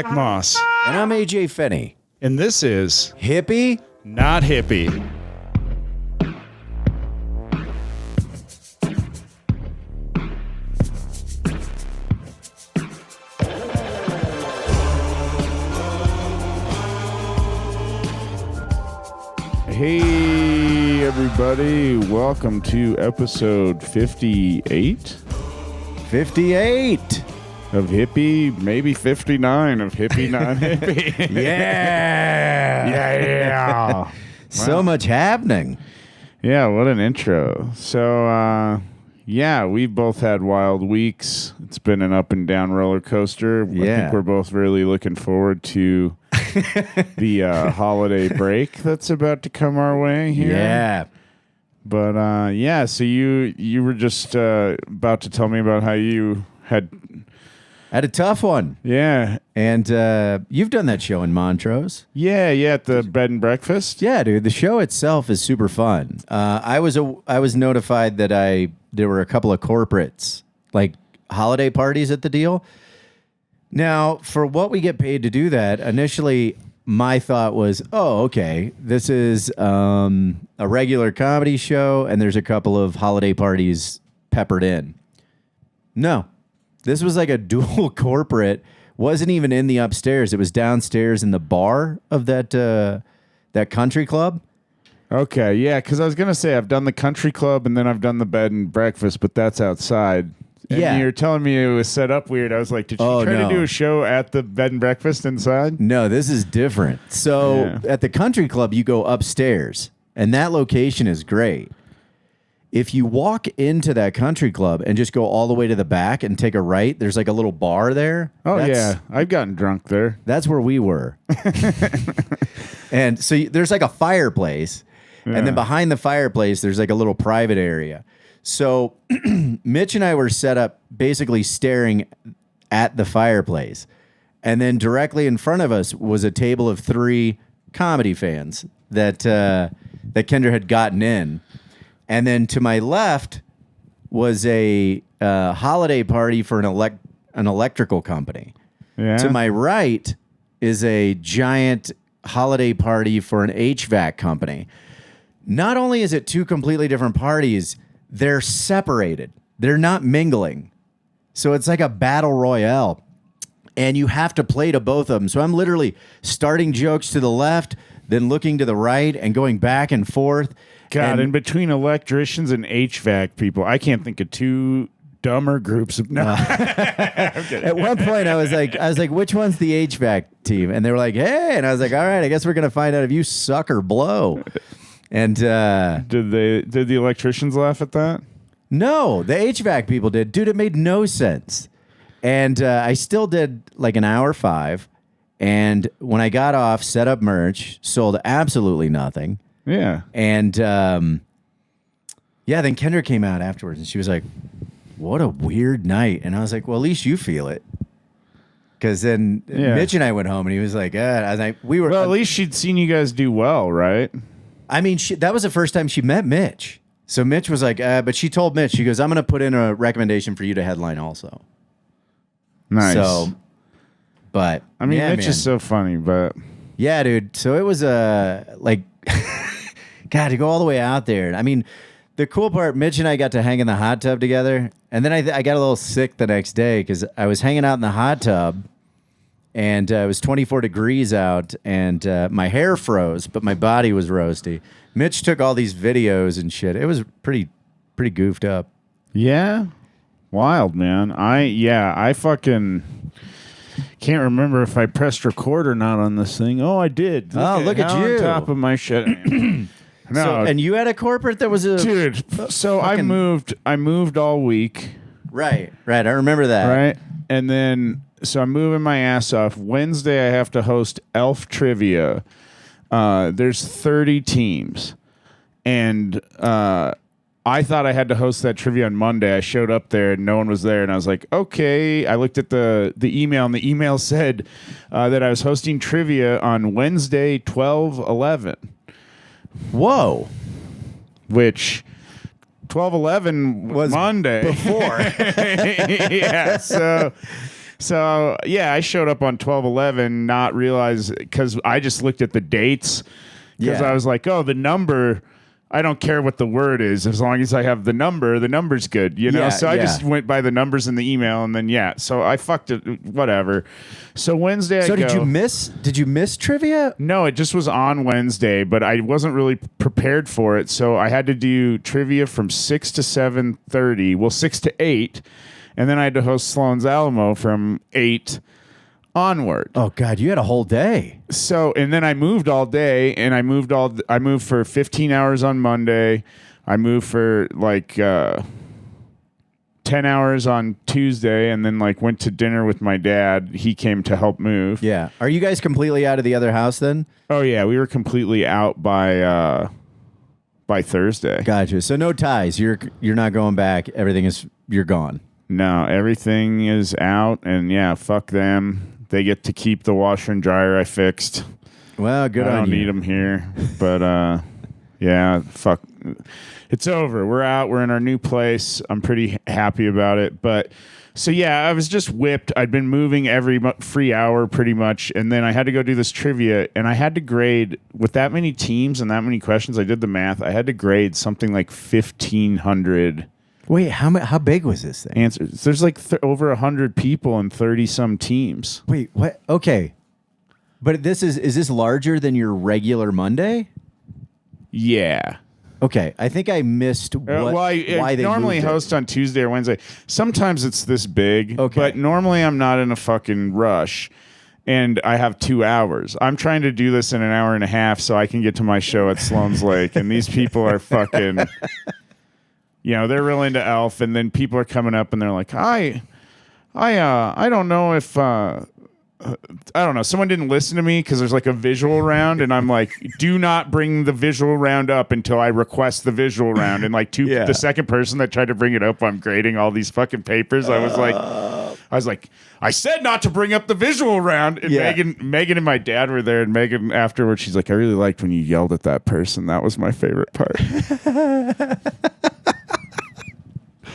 Zach Moss. And I'm AJ Finney. And this is Hippie Not Hippie. Hey, everybody. Welcome to episode 58 58. of Hippie, maybe 59 of Hippie Not Hippie. Yeah. Yeah. So much happening. Yeah, what an intro. So, yeah, we've both had wild weeks. It's been an up and down roller coaster. I think we're both really looking forward to the holiday break that's about to come our way here. Yeah. But, yeah, so you were just about to tell me about how you had Had a tough one. Yeah. And you've done that show in Montrose. Yeah, at the bed and breakfast. Yeah, dude. The show itself is super fun. I was notified that there were a couple of corporates, like holiday parties at the deal. Now, for what we get paid to do that, initially my thought was, oh, okay, this is a regular comedy show, and there's a couple of holiday parties peppered in. No. This was like a dual corporate. Wasn't even in the upstairs. It was downstairs in the bar of that country club. Okay, yeah, because I was going to say I've done the country club and then I've done the bed and breakfast, but that's outside. And Yeah. you're telling me it was set up weird. I was like, did you try to do a show at the bed and breakfast inside? No, this is different. So at the country club, you go upstairs, and that location is great. If you walk into that country club and just go all the way to the back and take a right, there's like a little bar there. Oh, yeah. I've gotten drunk there. That's where we were. And so there's like a fireplace. Yeah. And then behind the fireplace, there's like a little private area. So Mitch and I were set up basically staring at the fireplace. And then directly in front of us was a table of 3 comedy fans that Kendra had gotten in. And then to my left was a holiday party for an electrical company. Yeah. To my right is a giant holiday party for an HVAC company. Not only is it 2 completely different parties, they're separated. They're not mingling. So it's like a battle royale. And you have to play to both of them. So I'm literally starting jokes to the left, then looking to the right and going back and forth. God, and between electricians and HVAC people, I can't think of 2 dumber groups of... No. At one point, I was like, which one's the HVAC team? And they were like, hey. And I was like, all right, I guess we're going to find out if you suck or blow. And did the electricians laugh at that? No, the HVAC people did. Dude, it made no sense. And I still did like an hour 5. And when I got off, set up merch, sold absolutely nothing. Yeah. And then Kendra came out afterwards and she was like, what a weird night. And I was like, well, at least you feel it. Because then Mitch and I went home and he was like, I was like, we were. Well, at least she'd seen you guys do well, right? I mean, that was the first time she met Mitch. So Mitch was like, but she told Mitch, she goes, I'm going to put in a recommendation for you to headline also. Nice. So, but I mean, Mitch is so funny, but yeah, dude. So it was like, God, to go all the way out there. I mean, the cool part, Mitch and I got to hang in the hot tub together, and then I got a little sick the next day because I was hanging out in the hot tub, and it was 24 degrees out, and my hair froze, but my body was roasty. Mitch took all these videos and shit. It was pretty goofed up. Yeah. Wild, man. I fucking can't remember if I pressed record or not on this thing. Oh, I did. Look at you. On top of my shit. No. So, and you had a corporate that was a... Dude, so fucking... I moved all week. Right. I remember that. Right. And then, so I'm moving my ass off. Wednesday, I have to host Elf Trivia. There's 30 teams. And I thought I had to host that trivia on Monday. I showed up there and no one was there. And I was like, okay. I looked at the email, and the email said that I was hosting trivia on Wednesday, 12/11. Whoa. Which 12/11 was Monday. Before. Yeah. So So yeah, I showed up on 12/11, not realize because I just looked at the dates because I was like, oh, the number. I don't care what the word is as long as I have the number's good, you know? Yeah, so I just went by the numbers in the email and then, so I fucked it, whatever. So Wednesday did you miss trivia? No, it just was on Wednesday, but I wasn't really prepared for it. So I had to do trivia from 6 to 7:30, 6 to 8. And then I had to host Sloan's Alamo from 8 onward. Oh God, you had a whole day. So, and then I moved all day, and I moved for 15 hours on Monday. I moved for 10 hours on Tuesday, and then went to dinner with my dad. He came to help move. Yeah. Are you guys completely out of the other house then? Oh yeah, we were completely out by Thursday. Gotcha. So no ties. You're not going back. You're gone. No, everything is out, and fuck them. They get to keep the washer and dryer I fixed. Well, good on you. I don't need them here, but fuck. It's over. We're out. We're in our new place. I'm pretty happy about it. But so I was just whipped. I'd been moving every free hour pretty much, and then I had to go do this trivia, and I had to grade with that many teams and that many questions. I did the math. I had to grade something like 1,500. Wait, how big was this thing? Answers. There's over 100 people and 30 some teams. Wait, what? Okay, but is this larger than your regular Monday? Yeah. Okay, I think I missed why they normally moved host on Tuesday or Wednesday. Sometimes it's this big, but normally I'm not in a fucking rush, and I have 2 hours. I'm trying to do this in an hour and a half so I can get to my show at Sloan's Lake, and these people are fucking... they're real into Elf, and then people are coming up and they're like, I don't know if, I don't know. Someone didn't listen to me because there's a visual round, and I'm like, do not bring the visual round up until I request the visual round. And the second person that tried to bring it up, I'm grading all these fucking papers. I was like, I said not to bring up the visual round. And Megan and my dad were there, and Megan afterwards, she's like, I really liked when you yelled at that person. That was my favorite part.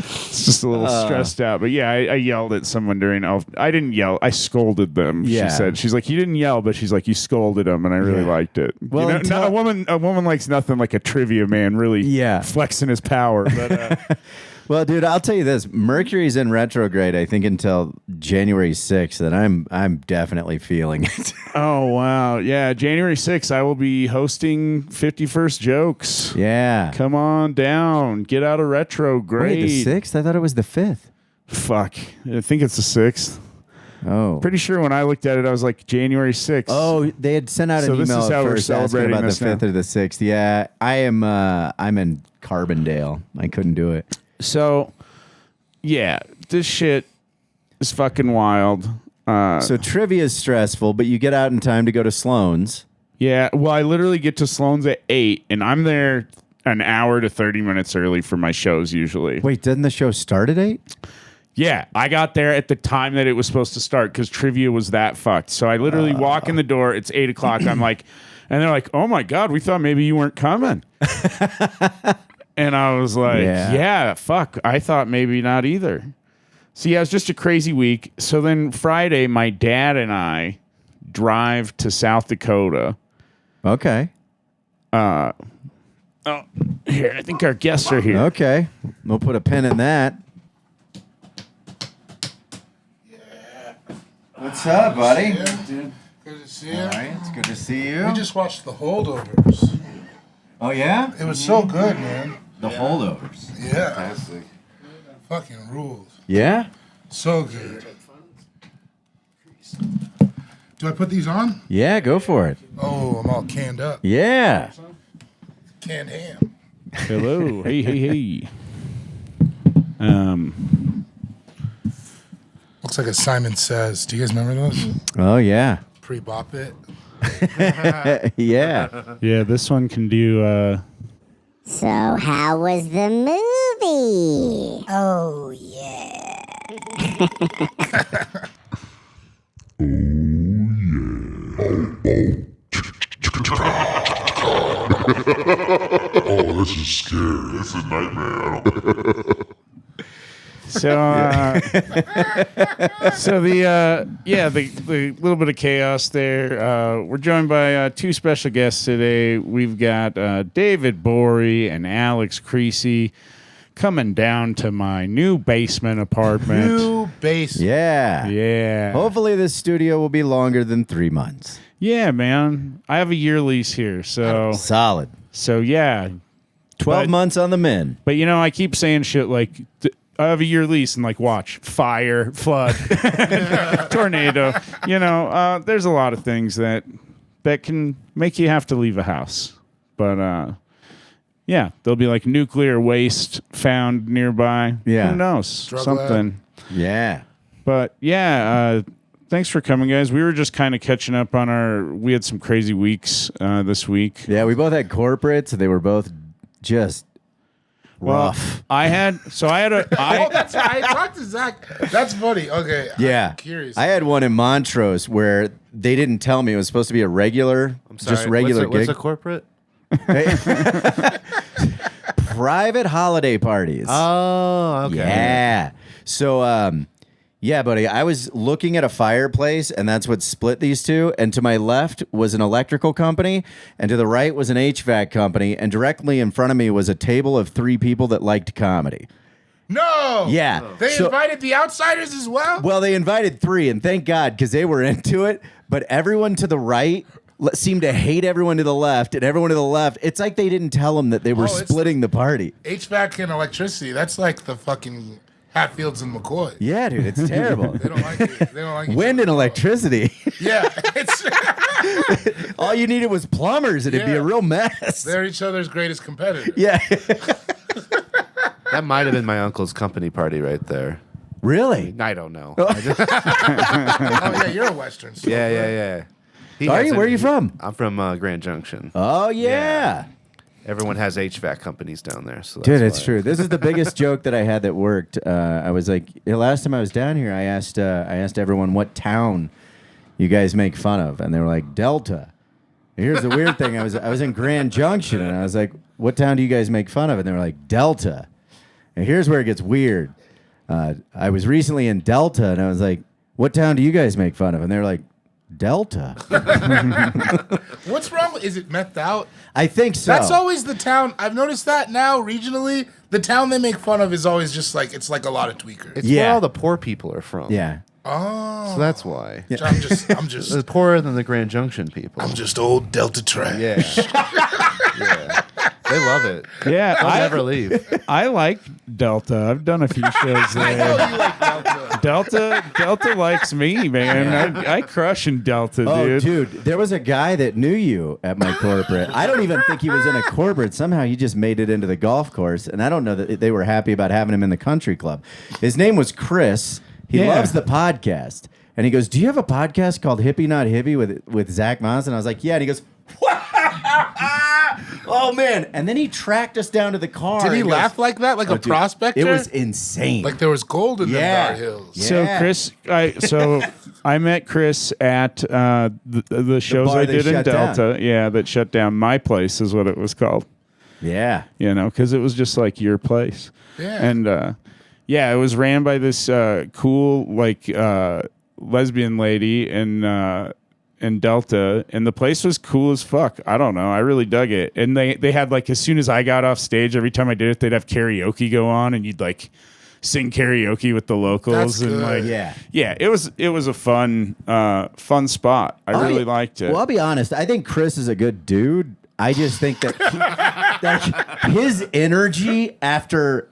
It's just a little stressed out. But I yelled at someone during Elf. I didn't yell. I scolded them. Yeah. She said. She's like, you didn't yell, but she's like, you scolded them, and I really liked it. Well, a woman likes nothing like a trivia man really flexing his power. But well, dude, I'll tell you this: Mercury's in retrograde, I think, until January 6th, and I'm definitely feeling it. Oh wow, yeah, January 6th, I will be hosting 51st Jokes. Yeah, come on down, get out of retrograde. Wait, the 6th? I thought it was the 5th. Fuck, I think it's the 6th. Oh, pretty sure when I looked at it, I was like January 6th. Oh, they had sent out an email this is how we're celebrating about the 5th now. or the 6th. Yeah, I'm in Carbondale. I couldn't do it. So, this shit is fucking wild. So trivia is stressful, but you get out in time to go to Sloan's. Yeah, well, I literally get to Sloan's at 8, and I'm there an hour to 30 minutes early for my shows usually. Wait, doesn't the show start at 8? Yeah, I got there at the time that it was supposed to start because trivia was that fucked. So I literally walk in the door. It's 8 o'clock. I'm like, and they're like, oh my God, we thought maybe you weren't coming. And I was like, yeah, fuck. I thought maybe not either. So yeah, it was just a crazy week. So then Friday, my dad and I drive to South Dakota. Okay. Oh, here, I think our guests are here. Okay. We'll put a pin in that. Yeah. What's up, buddy? Yeah, dude. Good to see you. All right, it's good to see you. We just watched The Holdovers. Oh, yeah? It was so good, man. The Holdovers. Yeah. Fantastic. Fucking rules. Yeah? So good. Do I put these on? Yeah, go for it. Oh, I'm all canned up. Yeah. Canned ham. Hello. Hey. Looks like a Simon Says. Do you guys remember those? Oh, yeah. Pre-bop it. Yeah. Yeah, this one can do... So how was the movie? Oh, yeah. Oh, this is scary. This is a nightmare. So the little bit of chaos there. We're joined by two special guests today. We've got David Gborie and Alex Creasy coming down to my new basement apartment. New base. Yeah. Hopefully this studio will be longer than 3 months. Yeah, man. I have a year lease here, so Solid. yeah. 12 months on the min. But I keep saying shit like I have a year lease and watch fire, flood, tornado. There's a lot of things that can make you have to leave a house. But there'll be nuclear waste found nearby. Yeah. Who knows? Drug Something. Yeah. But thanks for coming, guys. We were just kind of catching up on we had some crazy weeks this week. Yeah, we both had corporates. They were both just rough. I had a That's right. I talked to Zach. That's funny. Okay. Yeah. I'm curious. I had one in Montrose where they didn't tell me it was supposed to be a regular, Sorry, regular what's gig. a corporate? Private holiday parties. Oh, okay. Yeah. So, buddy, I was looking at a fireplace, and that's what split these two. And to my left was an electrical company, and to the right was an HVAC company, and directly in front of me was a table of 3 people that liked comedy. No. Yeah. They So- invited the outsiders as well? Well, they invited 3, and thank God, because they were into it. But everyone to the right seemed to hate everyone to the left, and everyone to the left. It's like they didn't tell them that they were Oh, it's- splitting the party. HVAC and electricity. That's like the fucking Hatfields and McCoy. Yeah, dude, it's terrible. They don't like it. They don't like each Wind other and at all. electricity. Yeah. It's All you needed was plumbers, and it'd be Yeah. a real mess. they're each other's greatest competitors. Yeah. That might have been my uncle's company party right there. Really? I don't know. Oh yeah, you're a Western. So Yeah. He Are has you? it- Where are you from? I'm from Grand Junction. Oh, yeah. Everyone has HVAC companies down there. So Dude, that's it's why. true. This is the biggest joke that I had that worked. I was like, last time I was down here, I asked everyone what town you guys make fun of, and they were like, Delta. Here's the weird thing. I was in Grand Junction, and I was like, what town do you guys make fun of? And they were like, Delta. And here's where it gets weird. I was recently in Delta, and I was like, what town do you guys make fun of? And they were like, Delta. What's wrong with? Is it methed out? I think so. That's always the town. I've noticed that now regionally. The town they make fun of is always just it's like a lot of tweakers. It's Yeah. where all the poor people are from. Yeah. Oh, So that's why. I'm just It's poorer than the Grand Junction people. I'm just old Delta trash. Yeah. Yeah. They love it. yeah. They'll never leave. I like Delta. I've done a few shows I there. know you like Delta. Delta likes me, man. I crush in Delta, Oh, dude. dude, there was a guy that knew you at my corporate. I don't even think he was in a corporate. Somehow he just made it into the golf course, and I don't know that they were happy about having him in the country club. His name was Chris. He Yeah. loves the podcast, and he goes, "Do you have a podcast called Hippie Not Hippie with Zach Moss?" And I was like, "Yeah." And he goes, "Oh man!" And then he tracked us down to the car. Did he and laugh goes, like that, like "Oh, a dude, prospector? It was insane. like there was gold in Yeah. them Dar Hills. Yeah. So Chris, I met Chris at the shows bar I they did in shut down. Delta. Yeah, that shut down. My Place is what it was called. yeah. Because it was just like your place. Yeah. And it was ran by this cool lesbian lady in Delta, and the place was cool as fuck. I don't know. I really dug it. And they had as soon as I got off stage, every time I did it, they'd have karaoke go on, and you'd sing karaoke with the locals. That's And good. Yeah. it was a fun spot. I really liked it. Well, I'll be honest. I think Chris is a good dude. I just think that, that his energy after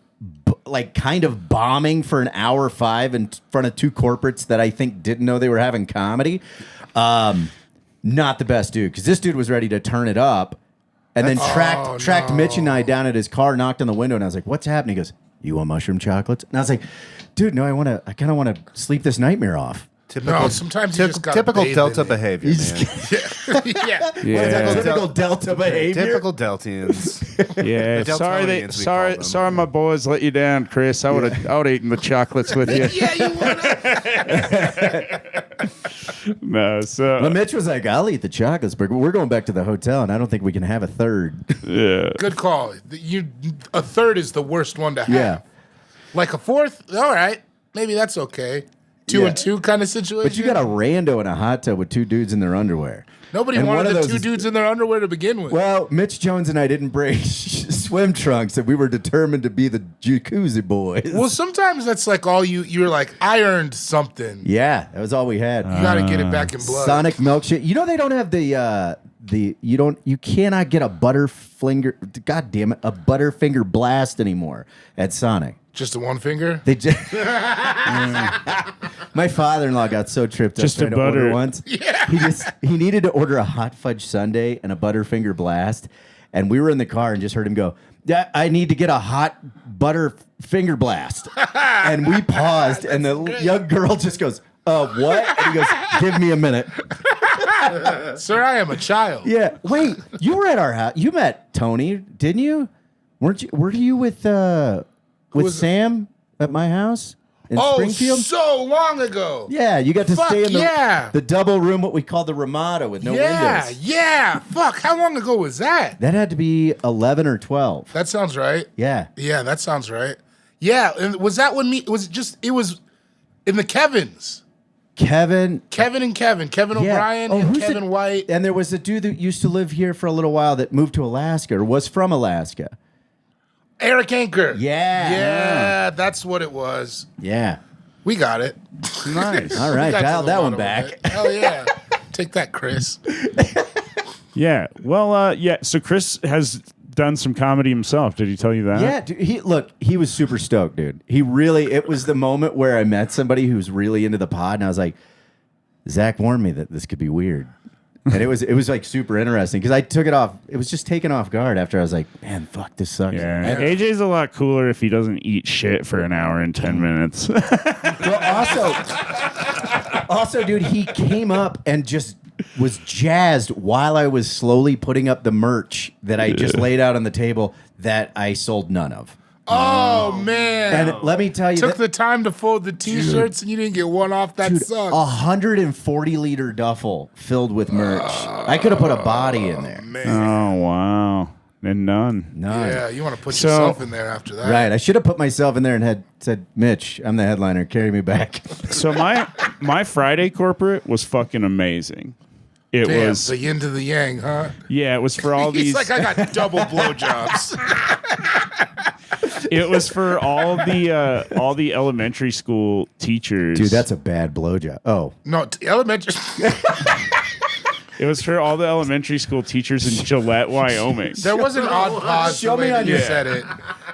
kind of bombing for an hour 5 in front of 2 corporates that I think didn't know they were having comedy, not the best dude. Because this dude was ready to turn it up, and then tracked Mitch and I down at his car, knocked on the window, and I was like, "What's happening?" He goes, "You want mushroom chocolates?" And I was like, "Dude, no, I kind of want to sleep this nightmare off." No, sometimes you just gotta typical bathe Delta in it. behavior, man. Yeah. Yeah. Typical Delta behavior. Typical Deltians. Yeah, The sorry, Deltonians, we call them. sorry, my boys let you down, Chris. I would have eaten the chocolates with you. Yeah, you wanna. No, so But Mitch was like, "I'll eat the chocolates, but we're going back to the hotel, and I don't think we can have a third." yeah, Good call. A third is the worst one to have. Yeah. Like a fourth? All right. Maybe that's okay. Two and two kind of situation. But you got a rando in a hot tub with two dudes in their underwear. Nobody And one wanted of the those two is- dudes in their underwear to begin with. Well, Mitch Jones and I didn't bring swim trunks, and we were determined to be the jacuzzi boys. Well, sometimes that's like all you're like, I earned something. Yeah, that was all we had. You got to get it back in blood. Sonic milkshake. You know they don't have you cannot get a Butterfinger blast anymore at Sonic. Just the one finger? They just My father-in-law got so tripped up Just a trying to order butter. once. Yeah. He needed to order a hot fudge sundae and a Butterfinger blast, and we were in the car and just heard him go, "Yeah, I need to get a hot Butterfinger blast." And we paused, and the young girl just goes, "What?" And he goes, "Give me a minute." Sir, I am a child. Yeah. Wait, you were at our house. You met Tony, didn't you? Were you with was it? Sam at my house in Oh, Springfield? so long ago. Yeah, you got to Fuck stay in yeah. the double room, what we call the Ramada with no windows. Yeah. Fuck, how long ago was that? That had to be 11 or 12. That sounds right. Yeah. Yeah, that sounds right. Yeah, and was that when it was in the Kevins. Kevin. Kevin O'Brien and who's Kevin White. And there was a dude that used to live here for a little while that moved to Alaska or was from Alaska. Eric Anker. Yeah. Yeah, that's what it was. Yeah. We got it. Nice. All right, We got to dial the that one bottom of back. it. Hell yeah. Take that, Chris. Yeah. Well, yeah. So Chris has done some comedy himself. Did he tell you that? Yeah, dude, he was super stoked, dude. It was the moment where I met somebody who was really into the pod, and I was like, Zach warned me that this could be weird. And it was like super interesting because I took it off. It was just taken off guard after I was like, man, fuck, this sucks. Yeah. AJ's a lot cooler if he doesn't eat shit for an hour and 10 minutes. Well, also, dude, he came up and just was jazzed while I was slowly putting up the merch that I just laid out on the table that I sold none of. Oh, man. And let me tell you, Took the time to fold the T-shirts and you didn't get one off. That sucks. 140-liter duffel filled with merch. I could have put a body in there. Man. Oh, wow. And none. None. Yeah, you want to put So- yourself in there after that. Right. I should have put myself in there and had said, Mitch, I'm the headliner. Carry me back. So my Friday corporate was fucking amazing. It Damn, was, the yin to the yang, huh? yeah, it was for all He's these. like, I got double blowjobs. It was for all the elementary school teachers. Dude, that's a bad blowjob. Oh. No, elementary. It was for all the elementary school teachers in Gillette, Wyoming. There was an odd pause Show the way me that on you your- said it.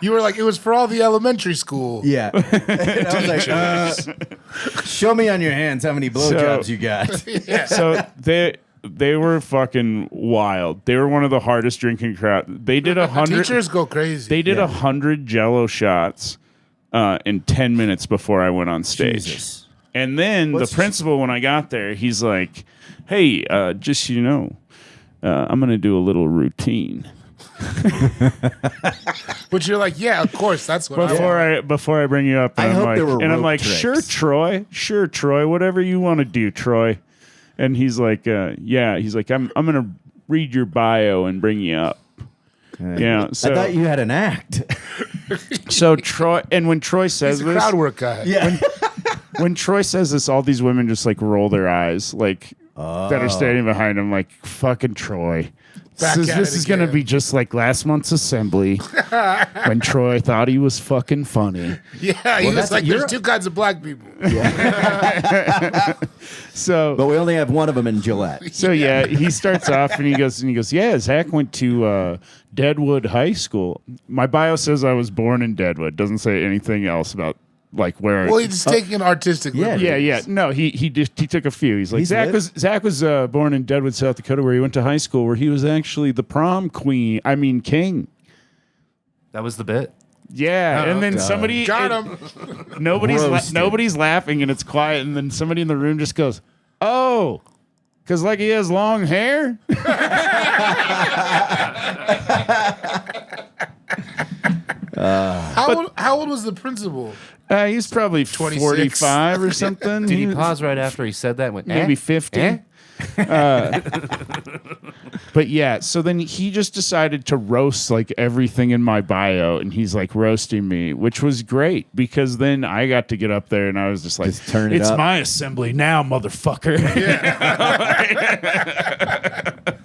You were like, it was for all the elementary school. Yeah. And I was like, show me on your hands how many blowjobs you got. So they were fucking wild. They were one of the hardest drinking crowd. They did 100. Teachers go crazy. They did 100 Jello shots in 10 minutes before I went on stage. Jesus. And then the principal, when I got there, he's like, "Hey, just so you know, I'm gonna do a little routine But you're like, yeah, of course, that's what before I bring you up." And I I'm hope like, there were and I'm rope like, tricks. sure, Troy, whatever you want to do, Troy. And he's like, yeah, he's like, I'm gonna read your bio and bring you up. Yeah, so I thought you had an act. so Troy, and when Troy says He's a this, crowd work guy. Yeah. when Troy says this, all these women just like roll their eyes, like that are standing behind him, like fucking Troy. Back This at is it gonna again. be just like last month's assembly when Troy thought he was fucking funny. Yeah, he was that's- like, you're- there's two kinds of black people. So But we only have one of them in Gillette. So yeah, he starts off and he goes, yeah, Zach went to Deadwood High School. My bio says I was born in Deadwood. Doesn't say anything else about like where. Well, he's taking an artistic Yeah, liberty. yeah. No, he took a few. He's like He's Zach was born in Deadwood, South Dakota, where he went to high school, where he was actually the prom king. That was the bit. Yeah, and then somebody Got him. nobody's laughing and it's quiet, and then somebody in the room just goes, "Oh, because like he has long hair." How old was the principal? He's probably 26. 45 or something. Did he was pause right after he said that? And went, maybe 50. But yeah, so then he just decided to roast like everything in my bio, and he's like roasting me, which was great because then I got to get up there and I was just like, Just turn it it's up. my assembly now, motherfucker.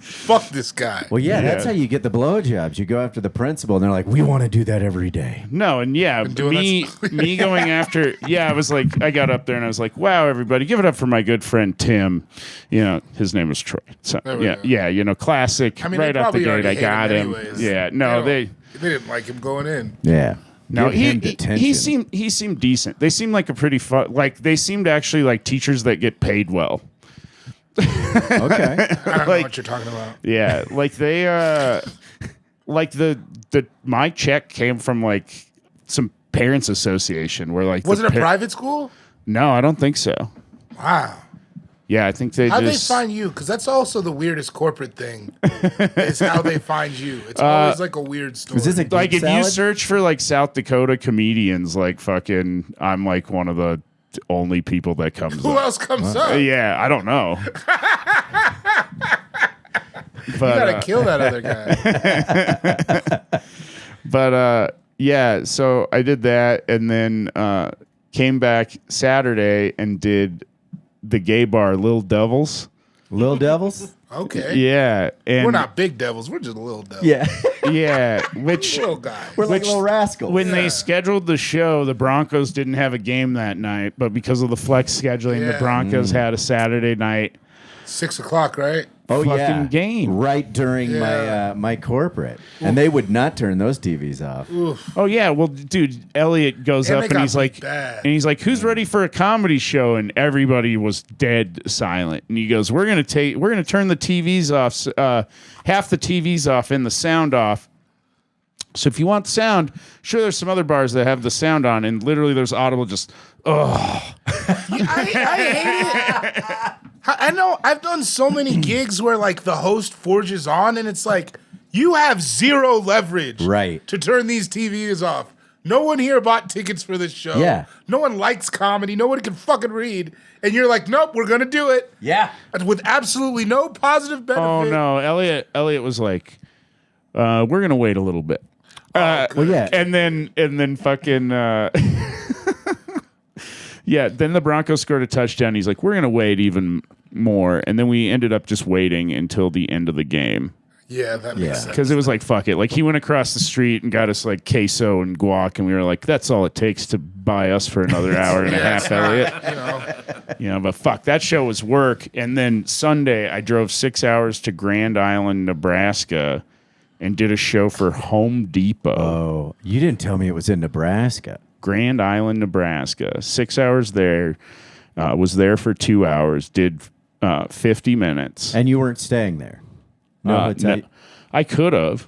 Fuck this guy. Well, yeah, that's how you get the blowjobs. You go after the principal, and they're like, "We want to do that every day." No, and yeah, doing me going after, I was like, I got up there and I was like, wow, everybody, give it up for my good friend Tim. You know, his name was Troy. So There we go. you know, classic. I mean, right they out the probably gate, already I hate got him. anyways. Yeah, no, they didn't like him going in. Yeah. no, Give him detention. he seemed decent. They seemed like a pretty fun, like they seemed actually like teachers that get paid well. Okay. I don't know Like- what you're talking about. Yeah, like they like the my check came from like some parents association where like Was the it a private school? No, I don't think so. Wow. Yeah, I think they How just they find you? Because that's also the weirdest corporate thing. Is how they find you. It's always like a weird story. Was this a like geek if you salad? search for like South Dakota comedians, like fucking, I'm like one of the only people that comes Who up. else comes up? Yeah, I don't know. You But gotta kill that other guy. yeah, so I did that and then came back Saturday and did the gay bar Little Devils. Little Devils? Okay. Yeah, and We're not big devils. We're just little devils. Yeah. yeah, which Little guys. We're like Which- little rascals. when they scheduled the show, the Broncos didn't have a game that night, but because of the flex scheduling, the Yeah. Broncos had a Saturday night 6 o'clock, right? fucking game. right during Yeah. my corporate, and they would not turn those TVs off. Oh yeah, well, dude, Elliot goes And up they and got he's like, beat bad. "Who's ready for a comedy show?" And everybody was dead silent. And he goes, "We're gonna turn the TVs off, half the TVs off and the sound off. So if you want sound, sure, there's some other bars that have the sound on, and literally there's audible just, I hate it. I know I've done so many gigs where like the host forges on and it's like you have zero leverage Right. to turn these TVs off. No one here bought tickets for this show. Yeah. No one likes comedy. No one can fucking read. And you're like, nope, we're gonna do it. Yeah. With absolutely no positive benefit. oh no." Elliot was like, "We're gonna wait a little bit." Well, yeah. And then fucking yeah, then the Broncos scored a touchdown. He's like, "We're gonna wait even more," and then we ended up just waiting until the end of the game Yeah, that makes Yeah. sense. because it was like, fuck it. Like he went across the street and got us like queso and guac, and we were like, that's all it takes to buy us for another hour and a half, Elliot. You know, You know, but fuck, that show was work. And then Sunday, I drove 6 hours to Grand Island, Nebraska, and did a show for Home Depot. Oh, you didn't tell me it was in Nebraska. Grand Island, Nebraska. 6 hours there. Was there for 2 hours. Did 50 minutes. And you weren't staying there. No, No, I could have,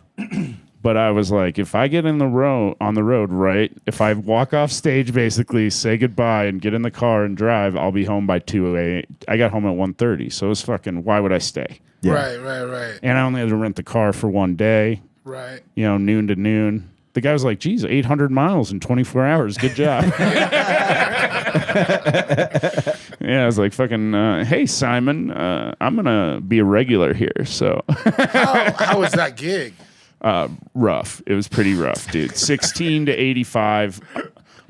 but I was like, if I get on the road, right? If I walk off stage, basically say goodbye and get in the car and drive, I'll be home by 2 a.m. I got home at 1:30, so it was fucking. Why would I stay? Yeah. Right. And I only had to rent the car for one day. Right. You know, noon to noon. The guy was like, geez, 800 miles in 24 hours. Good job. Yeah, I was like, fucking, hey, Simon, I'm going to be a regular here. So How was that gig? rough. It was pretty rough, dude. 16 to 85.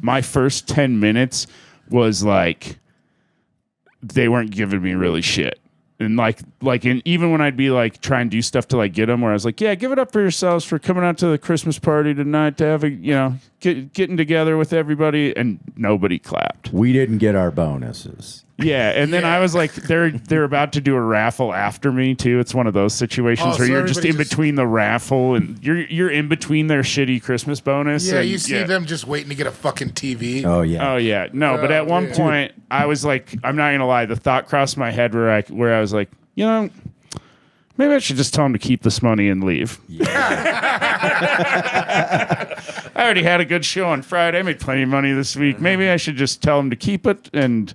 My first 10 minutes was like, they weren't giving me really shit. And even when I'd be like trying to do stuff to like get them, where I was like, yeah, give it up for yourselves for coming out to the Christmas party tonight to have a, getting together with everybody, and nobody clapped. We didn't get our bonuses. Yeah, and then I was like, they're about to do a raffle after me too. It's one of those situations where so you're just in everybody between the raffle and you're in between their shitty Christmas bonus. Yeah, and, you see them just waiting to get a fucking TV. Oh yeah. Oh yeah, no. But at one yeah. point, I was like, I'm not gonna lie. The thought crossed my head where I was like, maybe I should just tell him to keep this money and leave. I already had a good show on Friday. I made plenty of money this week. Maybe I should just tell him to keep it. And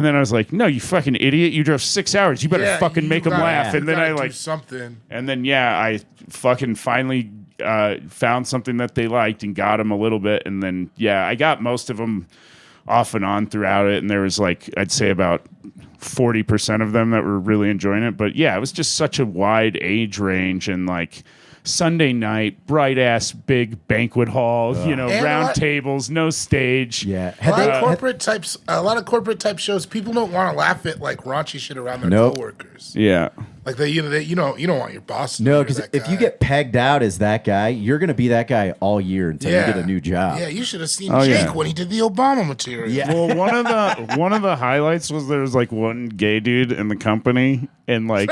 then I was like, no, you fucking idiot. You drove 6 hours. You better Yeah, fucking you make him gotta- laugh. you And then gotta I do like, something. and then, yeah, I fucking finally found something that they liked and got them a little bit. And then, yeah, I got most of them off and on throughout it. And there was like, I'd say about 40% of them that were really enjoying it. But yeah, it was just such a wide age range, and like Sunday night, bright ass big banquet hall, And round what- tables, no stage. Yeah. A lot of corporate type shows, people don't want to laugh at like raunchy shit around their Nope. coworkers. Yeah. Like you don't want your boss. To No, know you're because that if you guy. get pegged out as that guy, you're going to be that guy all year until you get a new job. Yeah, you should have seen Oh, Jake yeah. when he did the Obama material. Yeah. Well, one of the highlights was there was like one gay dude in the company, and like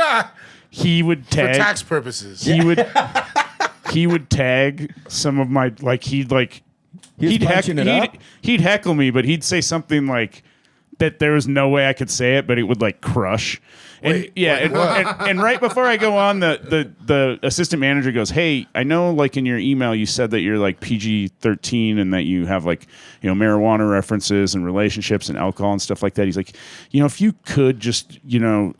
he would For tag tax purposes. he would tag some of my He was punching it up? he'd heckle me, but he'd say something like that there was no way I could say it, but it would like crush. And and right before I go on, the assistant manager goes, "Hey, I know like in your email you said that you're like PG-13 and that you have like, marijuana references and relationships and alcohol and stuff like that." He's like, if you could just,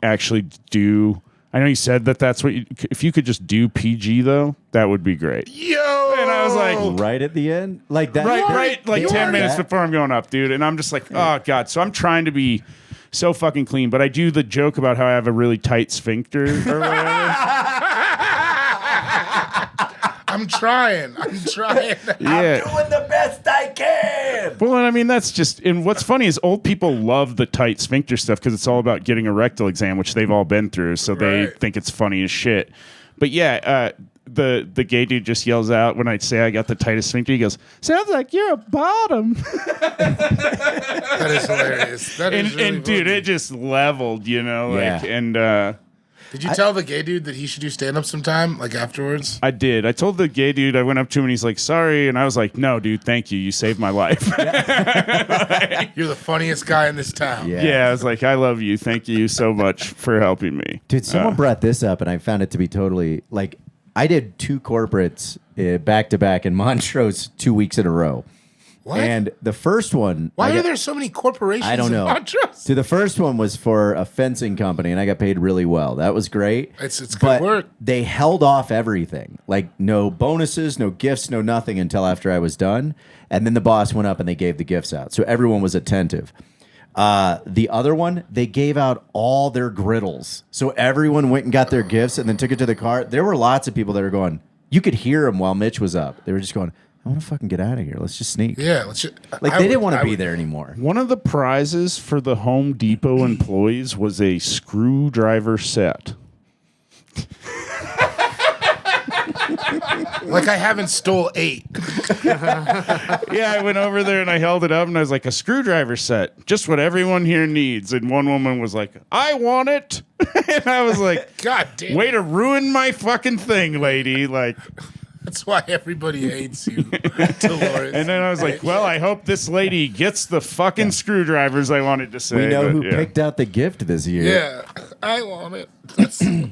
actually do, I know you said that that's what if you could just do PG though, that would be great. Yo! And I was like, Right at the end? Like that? right, like You 10 are minutes that? before I'm going up, dude. And I'm just like, oh, God. So I'm trying to be so fucking clean, but I do the joke about how I have a really tight sphincter or whatever. I'm trying. Yeah. Doing the best I can. Well, and I mean, that's just, and what's funny is old people love the tight sphincter stuff because it's all about getting a rectal exam, which they've all been through. So they Right. think it's funny as shit. But yeah, the gay dude just yells out when I say I got the tightest sphincter. He goes, "Sounds like you're a bottom." That is hilarious. That is really and dude, funny. it just leveled, Yeah. and Did you tell the gay dude that he should do stand up sometime, like afterwards? I did. I told the gay dude, I went up to him and he's like, "Sorry." And I was like, "No, dude, thank you. You saved my life." You're the funniest guy in this town. Yeah. Yeah, I was like, "I love you. Thank you so much for helping me." Dude, someone brought this up, and I found it to be totally like I did 2 corporates back to back in Montrose 2 weeks in a row. What? And the first one, Why are there so many corporations I don't know. in Montrose? So the first one was for a fencing company, and I got paid really well. That was great. It's good but work. They held off everything, like no bonuses, no gifts, no nothing until after I was done. And then the boss went up and they gave the gifts out, so everyone was attentive. The other one, they gave out all their griddles, so everyone went and got their gifts and then took it to the car. There were lots of people that were going. You could hear them while Mitch was up. They were just going, "I want to fucking get out of here. Let's just sneak." Yeah, let's just, Like they didn't want to be there anymore. One of the prizes for the Home Depot employees was a screwdriver set. Like I haven't stole 8. Yeah, I went over there and I held it up and I was like, "A screwdriver set, just what everyone here needs." And one woman was like, "I want it." And I was like, God damn. "Way to ruin my fucking thing, lady." Like, That's why everybody hates you, Dolores. and then I was like, "Well, I hope this lady gets the fucking screwdrivers I wanted to say." We know but who yeah. picked out the gift this year. Yeah, I want it. That's so funny.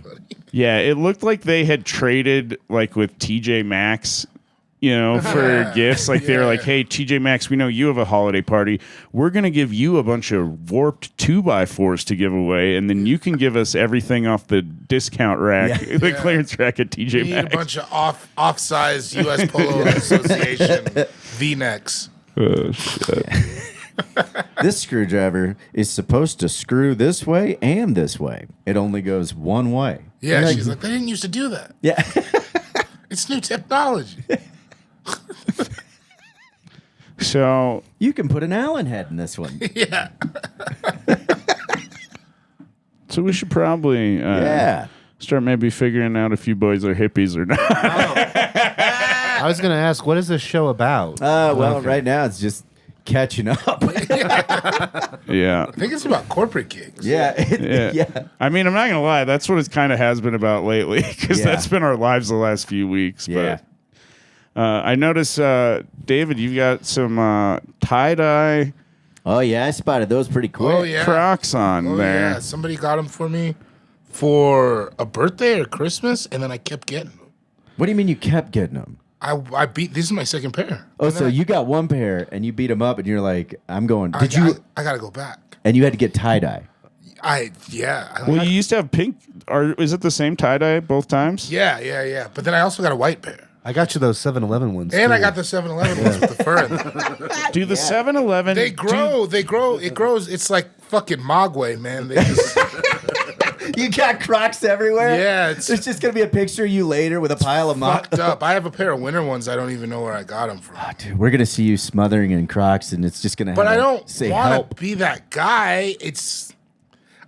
Yeah, it looked like they had traded like with TJ Maxx, for gifts. Like they were like, "Hey, TJ Maxx, we know you have a holiday party. We're gonna give you a bunch of warped 2x4s to give away, and then you can give us everything off the discount rack, the clearance rack at You TJ need a Maxx." bunch of off-size U.S. Polo Association V-necks. This screwdriver is supposed to screw this way and this way. It only goes one way. Yeah, she's like, they didn't used to do that. Yeah. It's new technology. So You can put an Allen head in this one. Yeah. we should probably Yeah. start maybe figuring out if you boys are hippies or not. I was going to ask, what is this show about? Well, right now it's just catching up. Yeah. I think it's about corporate gigs. yeah. Yeah. I mean, I'm not gonna lie. That's what it kind of has been about lately, because Yeah. that's been our lives the last few weeks. Yeah. But I notice, David, you've got some tie dye Oh, yeah. I spotted those pretty quick. Oh, yeah. Crocs on Oh, there. yeah. Somebody got them for me for a birthday or Christmas, and then I kept getting them. What do you mean you kept getting them? I beat, this is my second pair. Oh, And so then you got one pair and you beat them up and you're like, I'm going. I Did you? I gotta go back. And you had to get tie dye. Yeah. Well, you used to have pink. Or is it the same tie dye both times? Yeah. But then I also got a white pair. I got you those 7-Eleven ones. And too. I got the 7-Eleven ones with the fur in them. Do the 7-Eleven? They grow. It grows. It's like fucking Mogwai, man. They just, You got Crocs everywhere? yeah, it's There's just going to be a picture of you later with a pile of muck. fucked up. I have a pair of winter ones. I don't even know where I got them from. Dude, we're going to see you smothering in Crocs, and it's just going to But I don't say want help. to be that guy.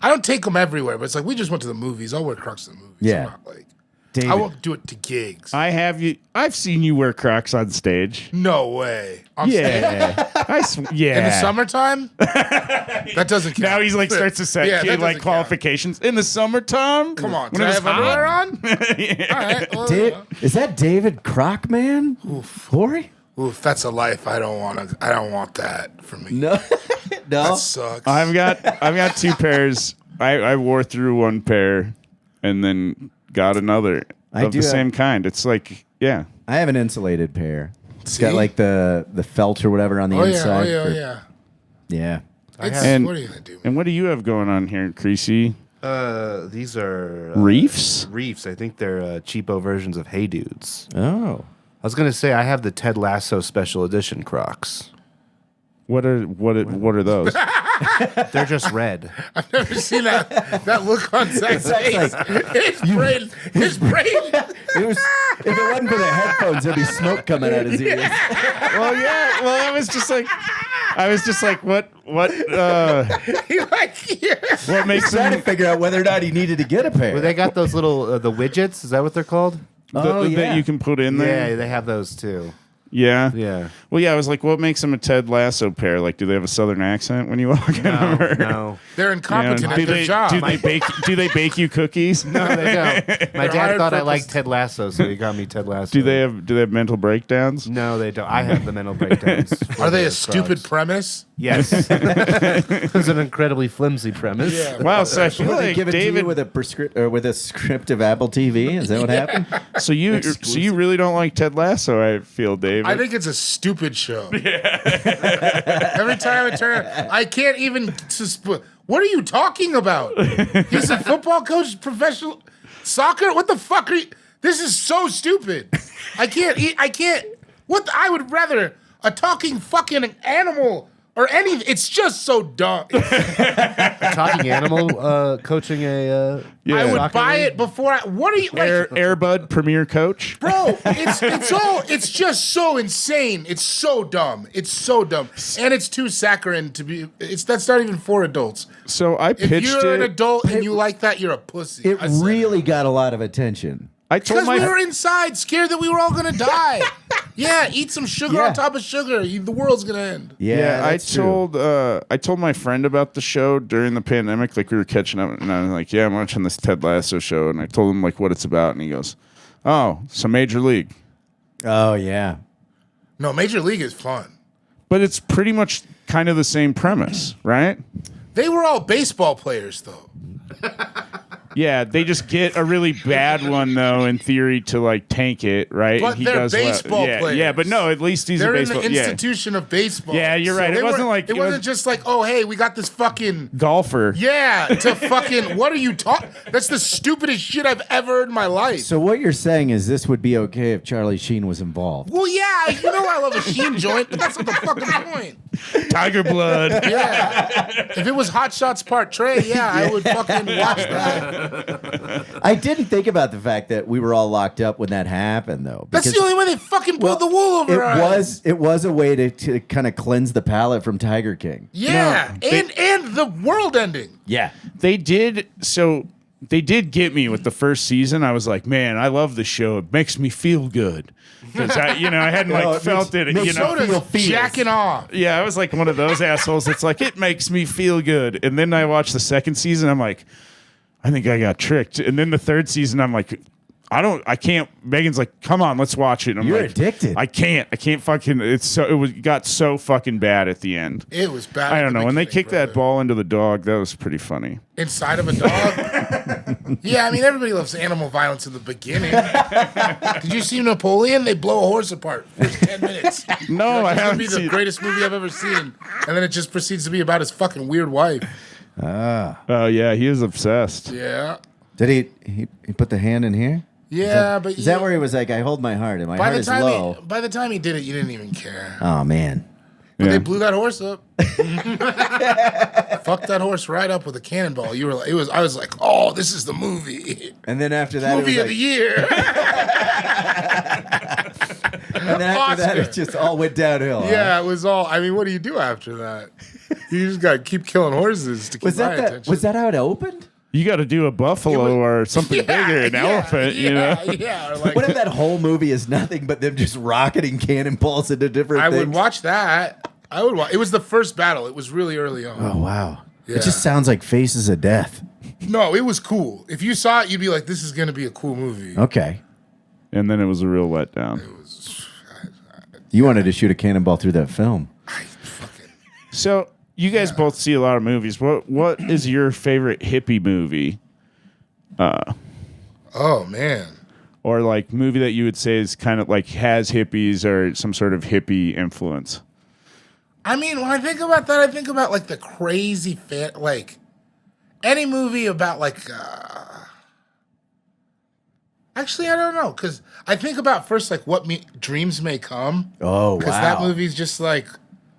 I don't take them everywhere, but it's like we just went to the movies. I'll wear Crocs to the movies. Yeah. I'm not like, David, I won't do it to gigs. I've seen you wear Crocs on stage. No way. I'm saying, Yeah. Yeah. in the summertime, that doesn't count. Now he's like starts to set Yeah, that kid like doesn't qualifications in the summertime. Come on, when do it I was have underwear hot. on? All right. Well, Is that David Crocman? Gborie? oof, that's a life I don't want. I don't want that for me. No. That No. sucks. I've got two pairs. I wore through one pair and then got another I of do the have- same kind. It's like, yeah. I have an insulated pair. It's See? got like the felt or whatever on the Oh yeah, inside. yeah. Yeah. It's, And- what are you gonna do? Man? And what do you have going on here, Creasy? These are Reefs? Reefs. I think they're cheapo versions of Hey Dudes. Oh. I was gonna say I have the Ted Lasso special edition Crocs. What are those? They're just red. I've never seen that look on Zach's face. His brain. It was, if it wasn't for the headphones, there'd be smoke coming out of his ears. Well, yeah. Well, I was just like, what He like, yeah. what makes Trying to them figure out whether or not he needed to get a pair. Well, they got those little the widgets. Is that what they're called? that you can put in there? Yeah, they have those too. Yeah. Yeah. Well, yeah. I was like, what makes them a Ted Lasso pair? Like, do they have a Southern accent when you walk in? No, or- no, They're incompetent do at their they, job. Do they bake you cookies? no, they don't. My They're dad hired thought I for liked Ted Lasso, so he got me Ted Lasso. Do they have mental breakdowns? No, they don't. I have the mental breakdowns. Are they a Crocs. stupid premise? Yes. It's an incredibly flimsy premise. Yeah. Wow. So I feel Will they like give it to David. you with a script of Apple TV? Is that what happened? So you really don't like Ted Lasso? I feel, David. I think it's a stupid show. Every time I turn, I can't even. What are you talking about? He's a football coach, professional soccer. What the fuck are you? This is so stupid. I can't eat. I can't. What? I would rather a talking fucking animal or anything. It's just so dumb. Talking animal coaching a. Yeah. I would Soccer buy league? it before I. What are you like? Airbud Premier Coach. Bro, it's just so insane. It's so dumb. It's so dumb. And it's too saccharine to be that's not even for adults. So I If pitched you're an it. adult and you like that, you're a pussy. It I said really got a lot of attention. I told because we were my inside, scared that we were all gonna die. Yeah, eat some sugar Yeah. on top of sugar. The world's gonna end. Yeah, I that's true. told my friend about the show during the pandemic. Like we were catching up, and I was like, "Yeah, I'm watching this Ted Lasso show." And I told him like what it's about, and he goes, "Oh, so Major League." Oh, yeah. No, Major League is fun. But it's pretty much kind of the same premise, right? They were all baseball players, though. Yeah, they just get a really bad one though, in theory, to like tank it, right? But And they're well. baseball Yeah, players. yeah, but no, at least he's They're a in baseball. the Yeah, institution of baseball. Yeah, you're right. It they wasn't like- it it wasn't was- just like, oh hey, we got this fucking golfer. yeah to fucking. What are you talking? That's the stupidest shit I've ever heard in my life. So what you're saying is this would be okay if Charlie Sheen was involved. Well, yeah, you know I love a Sheen joint, but that's not the fucking point. Tiger blood. Yeah, if it was Hot Shots Part Trey, yeah, I would fucking watch that. I didn't think about the fact that we were all locked up when that happened, though. That's the only way they fucking pulled the wool over our eyes. It was a way to kind of cleanse the palate from Tiger King. Yeah, No, and the world ending. Yeah. They did get me with the first season. I was like, man, I love the show. It makes me feel good because I hadn't No, like it felt makes- it. makes You know, feel Soda's feels. jacking off. yeah, I was like one of those assholes. It's like it makes me feel good, and then I watched the second season. I'm like, I think I got tricked. And then the third season, I'm like, I can't. Megan's like, come on, let's watch it. And I'm You're like, addicted. I can't fucking. It got so fucking bad at the end. It was bad. I at don't the know. When they beginning, kicked that brother. ball into the dog, that was pretty funny. Inside of a dog? Yeah, I mean, everybody loves animal violence in the beginning. Did you see Napoleon? They blow a horse apart first 10 minutes. No, I It's going to haven't be the seen. greatest movie I've ever seen. And then it just proceeds to be about his fucking weird wife. Oh yeah, he is obsessed. Yeah. Did he put the hand in here? Yeah, but Is that where he was like, I hold my heart, and my by heart the is time low? by the time he did it, you didn't even care. Oh, man. But Yeah. they blew that horse up. Fucked that horse right up with a cannonball. You were like, I was like, oh, this is the movie. And then after that, Movie it of was the year. and then after that, Oscar. it just all went downhill. huh? Yeah, it was all. I mean, what do you do after that? You just got to keep killing horses to keep Was my that attention. was that how it opened? You got to do a buffalo or something bigger, an elephant, you know? Yeah, or like, What if that whole movie is nothing but them just rocketing cannonballs into different I things? would watch that. I would watch. It was the first battle. It was really early on. Oh wow! Yeah. It just sounds like Faces of Death. No, it was cool. If you saw it, you'd be like, this is going to be a cool movie. Okay, And then it was a real letdown. you wanted to shoot a cannonball through that film. So you guys both see a lot of movies. What is your favorite hippie movie? Oh, man. Or like movie that you would say is kind of like has hippies or some sort of hippie influence? I mean, when I think about that, I think about like the crazy like any movie about like. Actually, I don't know, because I think about first like what dreams may come. Oh wow! Because that movie's just like,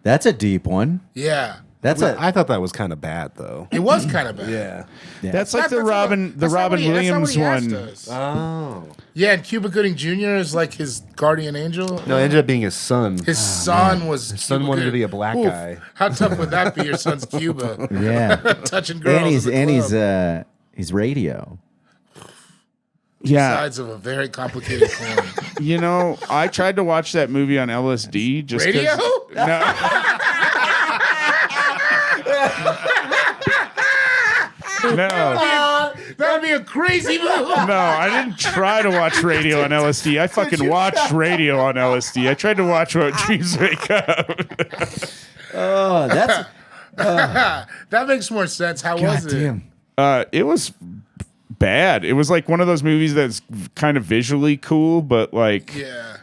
That's a deep one. yeah, That's a I thought that was kind of bad though. it was kind of bad. Yeah. That's like the That's not Robin what- that's not Robin what he- that's not what Williams he asked one. us. Oh. Yeah, and Cuba Gooding Jr. is like his guardian angel. No, it ended up being his son. His son was. His son wanted to be a black guy. How tough would that be? Your son's Cuba, yeah. touching girls. and in the club. he's radio. Yeah, Sides of a very complicated coin. you know, I tried to watch that movie on LSD. Just 'cause- Radio? No. No, That'd be a crazy move. no, I didn't try to watch radio on LSD. I fucking watched radio on LSD. I tried to watch What Dreams Wake Up. Oh, that's That makes more sense. How was it? goddamn. It was bad. It was like one of those movies that's kind of visually cool, but like Yeah.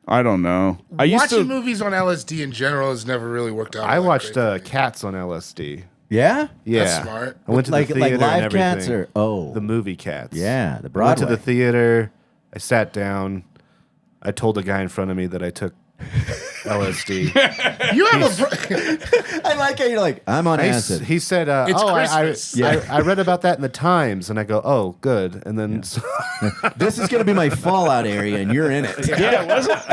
I don't know. I used Watching to. movies on LSD in general has never really worked out. I all that watched great. Cats on LSD. Yeah, Yeah. That's smart. I went to like the theater live and everything. cats or the movie Cats. yeah, the I went Broadway. to the theater. I sat down. I told the guy in front of me that I took LSD. You have a. I like how you're like I'm on acid. He said, It's "Oh, Christmas. I read about that in the Times," and I go, "Oh, good." And then This is gonna be my fallout area, and you're in it. Yeah,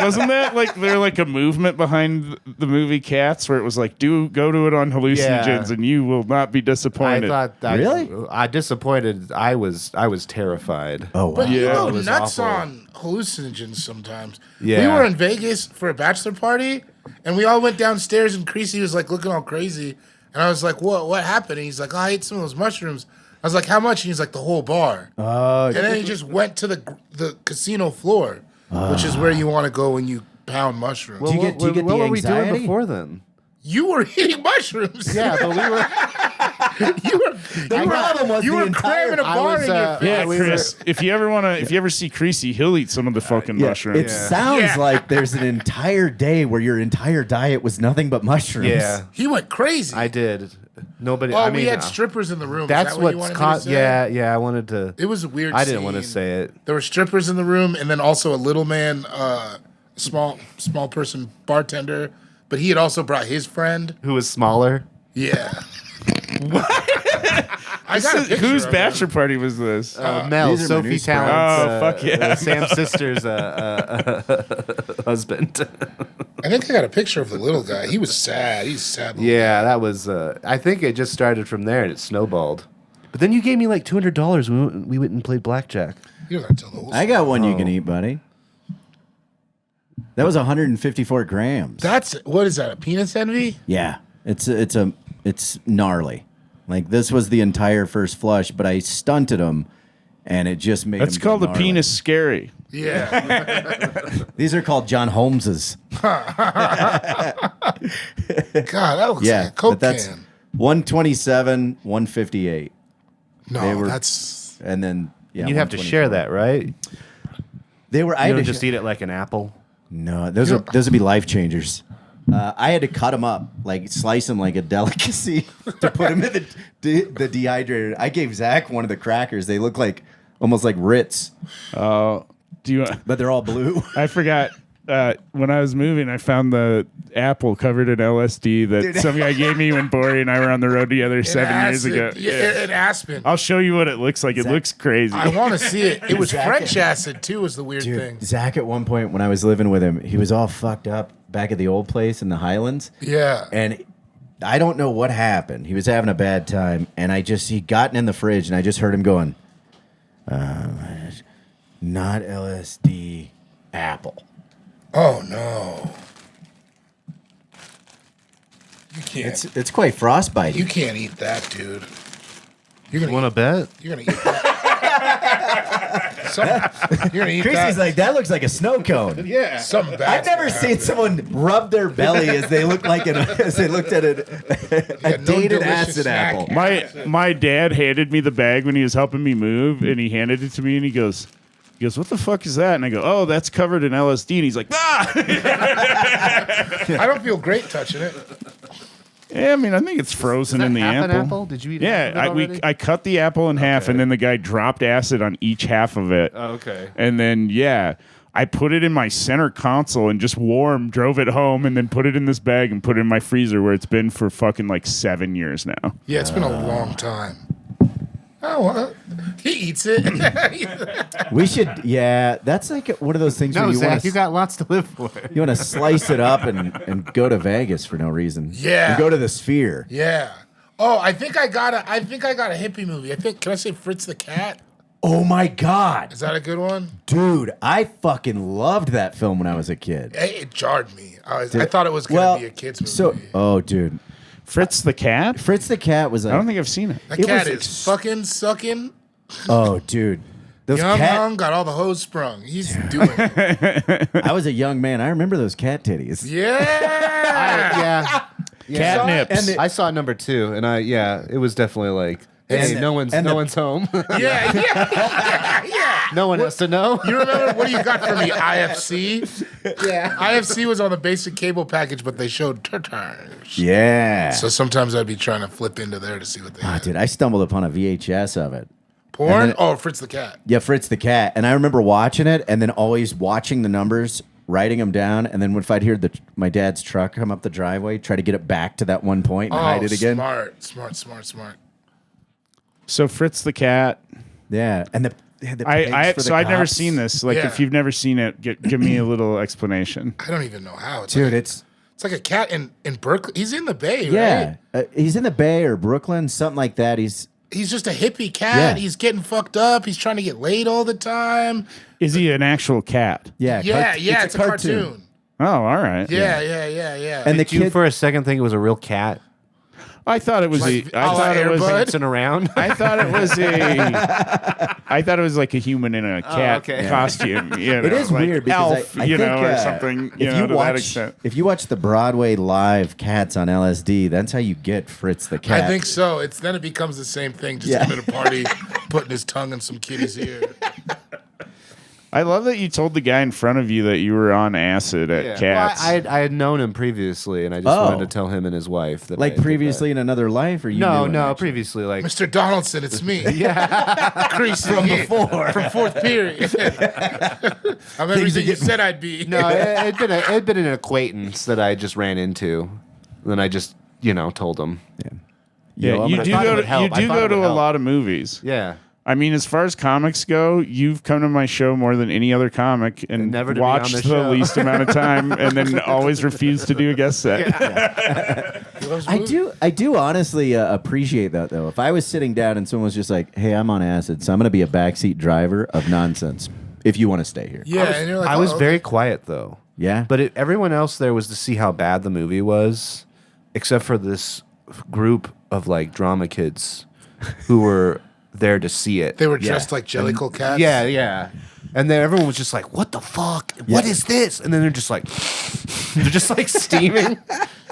wasn't that like there like a movement behind the movie Cats where it was like go to it on hallucinogens Yeah. and you will not be I disappointed. thought, Really? I disappointed. I was terrified. Oh wow. But you Yeah. go It was nuts awful. on hallucinogens sometimes. Yeah. We were in Vegas for a bachelor party, and we all went downstairs, and Creasy was like looking all crazy. And I was like, what happened? And he's like, oh, I ate some of those mushrooms. I was like, how much? And he's like, the whole bar. And then he just went to the casino floor, which is where you want to go when you pound mushrooms. Do you get what the were we doing anxiety? before then? You were eating mushrooms. Yeah, but we were. The problem was you the were entire. cramming a I bar was, in your uh, face. yeah, we Chris. If you ever see Creasy, he'll eat some of the fucking Yeah, mushrooms. it sounds Yeah. like there's an entire day where your entire diet was nothing but mushrooms. Yeah, He went crazy. I did. Nobody. Oh, I we mean, had strippers in the room. that's Is that what you what's wanted me caught. to say? Yeah. I wanted to. It was a weird I didn't want to scene. say it. There were strippers in the room, and then also a little man, small person bartender. But he had also brought his friend. Who was smaller? Yeah. I got a picture Whose of bachelor him. party was this? Mel, these are my new Sophie spreads. Talent's. Oh, fuck yeah. Sam's sister's husband. I think I got a picture of the little guy. He was sad. He's sad. Yeah, that was. I think it just started from there and it snowballed. But then you gave me like $200. We went and played blackjack. You don't have to tell the whole I story. got one you can eat, buddy. That was 154 grams. That's what is that? A penis envy? Yeah, it's gnarly. Like this was the entire first flush, but I stunted him, and it just made. That's him go called a gnarly. penis scary. Yeah. These are called John Holmes's. God, that looks Yeah, like a Coke but that's can. 127, 158, No, they were- that's. and then yeah, You have to share 124. that, right? They were. I You had don't to just eat it like an apple. No, those would be life changers. I had to cut them up, like slice them like a delicacy to put them in the dehydrator. I gave Zach one of the crackers. They look like almost like Ritz, Do you? but they're all blue. I forgot. when I was moving, I found the apple covered in LSD that some guy gave me when Gborie and I were on the road together 7 years ago. Yeah, in Aspen. I'll show you what it looks like. It looks crazy. I want to see it. It was French acid too. Was the weird thing. Zach at one point when I was living with him, he was all fucked up back at the old place in the Highlands. Yeah. And I don't know what happened. He was having a bad time, and he'd gotten in the fridge, and I just heard him going, not LSD, apple. Oh no. You can't. It's quite frostbite. You can't eat that, dude. You're gonna Want to bet? You're gonna eat that. You're gonna eat Creasy's that. like, that looks like a snow cone. Yeah. Something bad. I've never seen someone rub their belly as they looked at a no dated delicious acid snack. apple. My dad handed me the bag when he was helping me move, and he handed it to me, and he goes, what the fuck is that? And I go, oh, that's covered in LSD. And he's like, ah! I don't feel great touching it. Yeah, I mean, I think it's frozen in the half apple. an apple? Did you eat half of it Yeah, already? I cut the apple in half, Okay. and then the guy dropped acid on each half of it. Oh, okay. And then, I put it in my center console and just drove it home, and then put it in this bag and put it in my freezer where it's been for fucking like 7 years now. Yeah, it's been a long time. Oh, well, he eats it. We should, that's like one of those things No, where you Zach, want you got lots to live for. you want to slice it up and go to Vegas for no reason. Yeah. And go to the Sphere. Yeah. Oh, I think I got a hippie movie. Can I say Fritz the Cat? Oh my God. Is that a good one? Dude, I fucking loved that film when I was a kid. It jarred me. I thought it was going to be a kid's movie. Dude. Fritz the cat? Fritz the Cat was I don't think I've seen it. that it cat was is fucking sucking. Oh, dude. Those Young got all the hose sprung. He's doing it. I was a young man. I remember those cat titties. Yeah. Catnips. I saw number 2, and it was definitely like, hey, no one's home. Yeah. No one has to know. You remember what do you got for me? IFC? Yeah. IFC was on the basic cable package, but they showed tartars. Yeah. So sometimes I'd be trying to flip into there to see what they had. Dude, I stumbled upon a VHS of it. Porn? Fritz the Cat. Yeah, Fritz the Cat. And I remember watching it and then always watching the numbers, writing them down. And then if I'd hear my dad's truck come up the driveway, try to get it back to that one point and hide it again. Smart. So Fritz the cat. Yeah. And I've never seen this. Like, Yeah. if you've never seen it, give me a little explanation. I don't even know how. Dude, it's like a cat in Berkeley. He's in the Bay, yeah. right? He's in the Bay or Brooklyn, something like that. He's just a hippie cat. Yeah. He's getting fucked up. He's trying to get laid all the time. Is he an actual cat? It's a cartoon. Oh, all right. Yeah. And the Did you kid for a second think it was a real cat I thought it was Like, I thought it was Air Bud? dancing around? I thought it was like a human in a cat okay. costume. You know, It is like weird because Elf, I think, or something. You know, to that extent. If you watch the Broadway live Cats on LSD, that's how you get Fritz the Cat. I think so. Then it becomes the same thing. Just Yeah. him at a party, putting his tongue in some kitty's ear. I love that you told the guy in front of you that you were on acid at Cats. Well, I had known him previously, and I just wanted to tell him and his wife that. Like previously in another life, or you knew him, No, actually? previously, like Mr. Donaldson, it's me. Yeah. Creasy. From before. From fourth period. I'm everything you said I'd be. no, it'd been an acquaintance that I just ran into. Then I just told him. yeah, you do thought it go would to help. I thought it would a help. lot of movies. Yeah. I mean, as far as comics go, you've come to my show more than any other comic and never to be on watched the the show. least amount of time and then always refused to do a guest set. I do honestly appreciate that though. If I was sitting down and someone was just like, "Hey, I'm on acid, so I'm going to be a backseat driver of nonsense. If you want to stay here." Yeah, and you're like, I was oh, very quiet though. Yeah. But everyone else there was to see how bad the movie was, except for this group of like drama kids who were there to see it. They were dressed like Jellicle cats. Yeah. And then everyone was just like, "What the fuck? What is this?" And then they're just like steaming.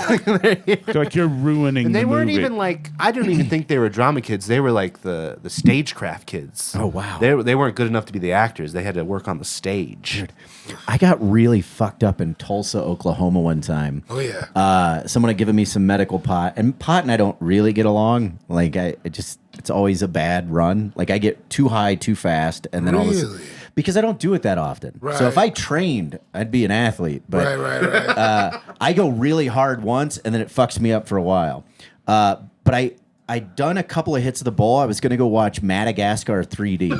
Like you're ruining And they the weren't movie. even like, I don't even think they were drama kids. They were like the stagecraft kids. Oh, wow. They weren't good enough to be the actors. They had to work on the stage. I got really fucked up in Tulsa, Oklahoma one time. Oh, yeah. Someone had given me some medical pot, and pot and I don't really get along. Like it's always a bad run. Like I get too high too fast, and then all Really? this. because I don't do it that often. Right. So if I trained, I'd be an athlete. But Right. I go really hard once, and then it fucks me up for a while. But I'd done a couple of hits of the bowl. I was going to go watch Madagascar 3D.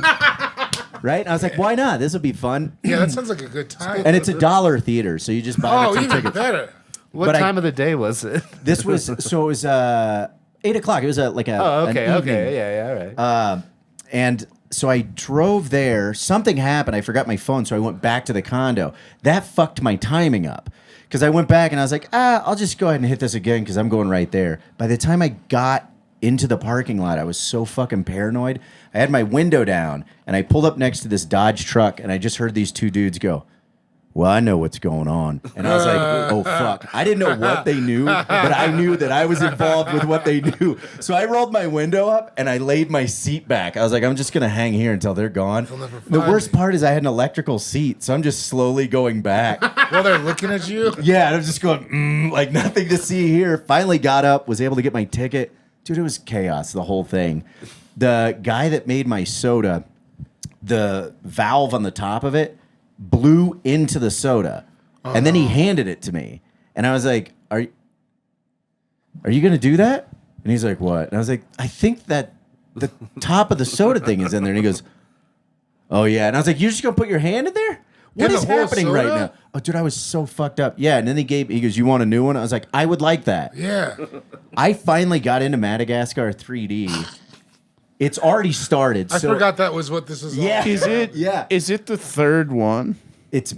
Right? And I was like, why not? This would be fun. Yeah, that sounds like a good time. And it's $1 theater, so you just buy Oh, two even tickets. better. What But time of the day was it? This was, so it was 8 o'clock. It was like a Oh, an okay, evening. okay, yeah, all right. And so I drove there. Something happened. I forgot my phone, so I went back to the condo. That fucked my timing up. Because I went back and I was like, I'll just go ahead and hit this again because I'm going right there. By the time I got into the parking lot, I was so fucking paranoid. I had my window down and I pulled up next to this Dodge truck and I just heard these two dudes go, well, I know what's going on. And I was like, oh, fuck. I didn't know what they knew, but I knew that I was involved with what they knew. So I rolled my window up and I laid my seat back. I was like, I'm just going to hang here until they're gone. never The find worst me. part is I had an electrical seat, so I'm just slowly going back. While they're looking at you. Yeah, and I'm just going, like nothing to see here. Finally got up, was able to get my ticket. Dude, it was chaos, the whole thing. The guy that made my soda, the valve on the top of it blew into the soda. And then he handed it to me. And I was like, are you going to do that? And he's like, what? And I was like, I think that the top of the soda thing is in there. And he goes, oh, yeah. And I was like, you're just going to put your hand in there? What In is the whole happening right soda? now? Oh, dude, I was so fucked up. Yeah, and then he goes, you want a new one? I was like, I would like that. Yeah. I finally got into Madagascar 3D. It's already started. I so forgot that was what this is. Yeah. Is it? Yeah. Is it the third one? It's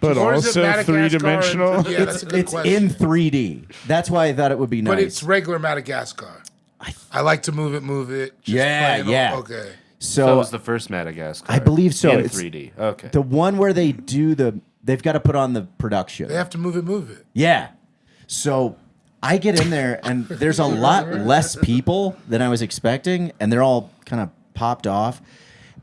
But Or is it also Madagascar 3-dimensional? Yeah, that's a good it's question. in 3D. That's why I thought it would be nice. But it's regular Madagascar. I like to move it. Just Yeah, plain old- yeah. Okay. So it so was the first Madagascar. I believe so. In It's 3D. Okay. the one where they've got to put on the production. They have to move it. Yeah. So I get in there and there's a lot less people than I was expecting, and they're all kind of popped off.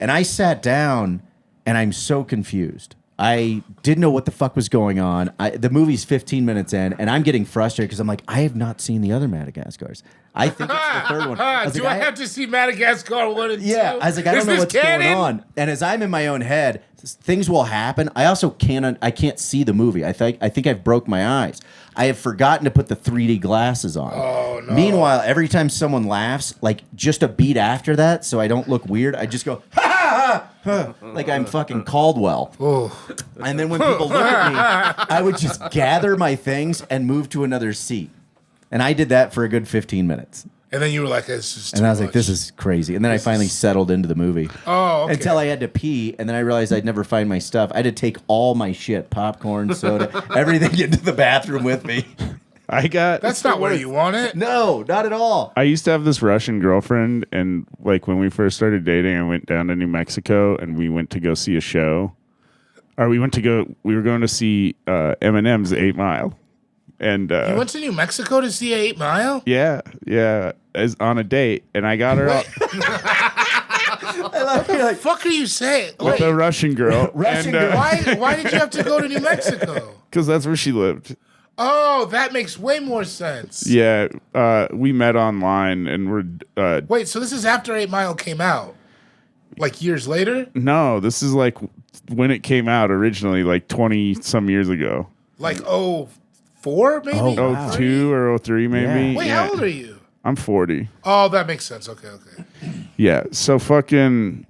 And I sat down and I'm so confused. I didn't know what the fuck was going on. The movie's 15 minutes in, and I'm getting frustrated because I'm like, I have not seen the other Madagascars. I think it's the third one. I was Do like, I have to see Madagascar 1 and 2? yeah, I was like, I Is don't know this what's canon? going on. And as I'm in my own head, things will happen. I also can't see the movie. I think I've broke my eyes. I have forgotten to put the 3D glasses on. Oh, no. Meanwhile, every time someone laughs, like just a beat after that, so I don't look weird, I just go, ha ha ha, like I'm fucking Caldwell. Oh. And then when people look at me, I would just gather my things and move to another seat. And I did that for a good 15 minutes. And then you were like, it's just too And I was like, much. this is crazy. And then I finally settled into the movie. Oh, okay. Until I had to pee, and then I realized I'd never find my stuff. I had to take all my shit, popcorn, soda, everything into the bathroom with me. That's not where you want it. No, not at all. I used to have this Russian girlfriend, and like when we first started dating, I went down to New Mexico and we went to go see a show. Or we were going to see Eminem's 8 Mile. And You went to New Mexico to see 8 Mile? yeah, as on a date, and I got her out I love you. Like, Fuck are you saying? with a Russian girl. Russian and, girl. Why did you have to go to New Mexico? Because that's where she lived. Oh, that makes way more sense. Yeah, we met online, and we're Wait, so this is after 8 Mile came out? Like years later? no, this is like when it came out originally, like 20 some years ago. Like 04 maybe? Oh, wow. 02 or 03 maybe. Yeah. Wait, how old are you? I'm 40. Oh, that makes sense. Okay. Yeah, so fucking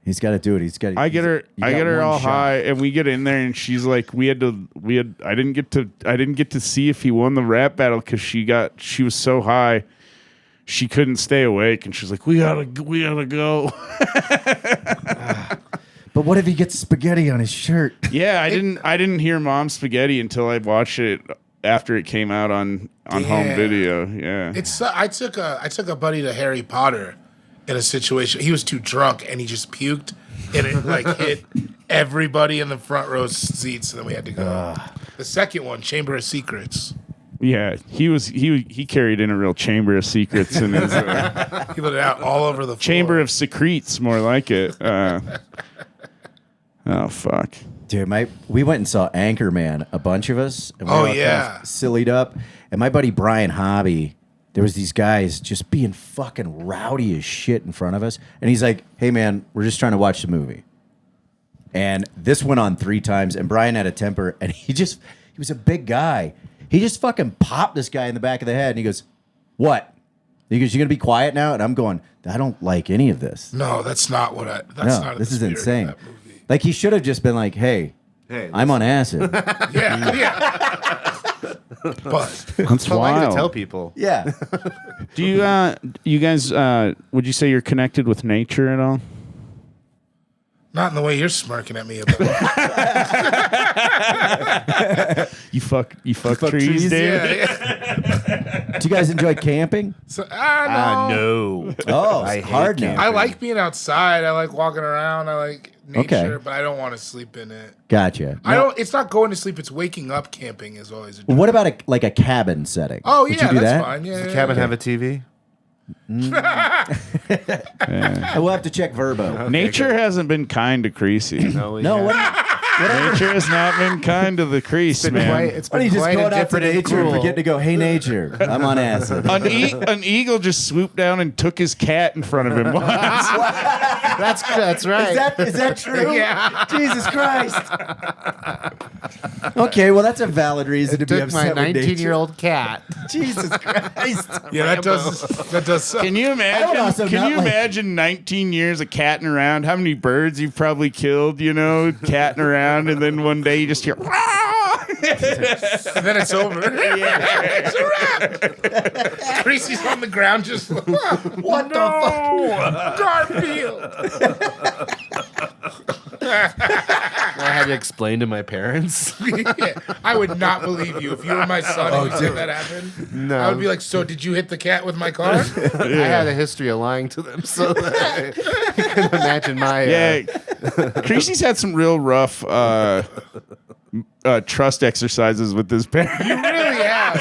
he's got to do it. I get her all high, and we get in there, and she's like, I didn't get to see if he won the rap battle because she was so high, she couldn't stay awake, and she's like, we gotta go. But what if he gets spaghetti on his shirt? Yeah, I didn't hear Mom's Spaghetti until I watched it after it came out on home Damn. video. Yeah, I took a buddy to Harry Potter in a situation. He was too drunk and he just puked, and it like hit everybody in the front row seats, and then we had to go. The second one, Chamber of Secrets. yeah. He carried in a real chamber of secrets in his He let it out all over the floor. chamber of secretes, more like it. Oh fuck. Dude, we went and saw Anchorman, a bunch of us. And we Oh, all kind yeah. of sillied up. And my buddy Brian Hobby, there was these guys just being fucking rowdy as shit in front of us. And he's like, hey, man, we're just trying to watch the movie. And this went on 3 times, and Brian had a temper, and he was a big guy. He just fucking popped this guy in the back of the head, and he goes, "What?" He goes, "You gonna be quiet now?" And I'm going, "I don't like any of this. No, that's not what I. That's No, not. this is the spirit of insane." that movie. Like he should have just been like, "Hey, I'm on acid." Yeah. But That's I like to wild. tell people. Yeah. Do you guys, would you say you're connected with nature at all? not in the way you're smirking at me about it. You fuck trees, David? Yeah. Do you guys enjoy camping? So, No. Oh, I it's hate hard now. camping. I like being outside. I like walking around. I like nature, Okay. but I don't want to sleep in it. Gotcha. I don't. It's not going to sleep. It's waking up. Camping is always a. What about a cabin setting? Oh Would yeah, you do that's that? fine. Yeah, Does the yeah, cabin yeah. have a TV? We'll have to check Verbo. Nature hasn't been kind to Creasy. No. No, what? Nature has not been kind to the crease, man. It's What are you been just quite going out to indifferent and nature and cruel. forgetting to go, "Hey, nature, I'm on acid." An eagle just swooped down and took his cat in front of him once. That's right. Is that true? Yeah. Jesus Christ. Okay, well, that's a valid reason to be Took my upset with nature. 19-year-old cat. Jesus Christ. Yeah, that does suck. Can you I would also imagine? Can not you like- imagine 19 years of catting around? How many birds you've probably killed? You know, catting around, and then one day you just hear. And then it's over. It's a wrap. Creasy's on the ground just What the fuck? Garfield. I had to explain to my parents. Yeah, I would not believe you if you were my son and you said that happened. No. I would be like, so did you hit the cat with my car? I had a history of lying to them, so that you can imagine my. Yeah, Creasy's had some real rough trust exercises with his parents. You really have.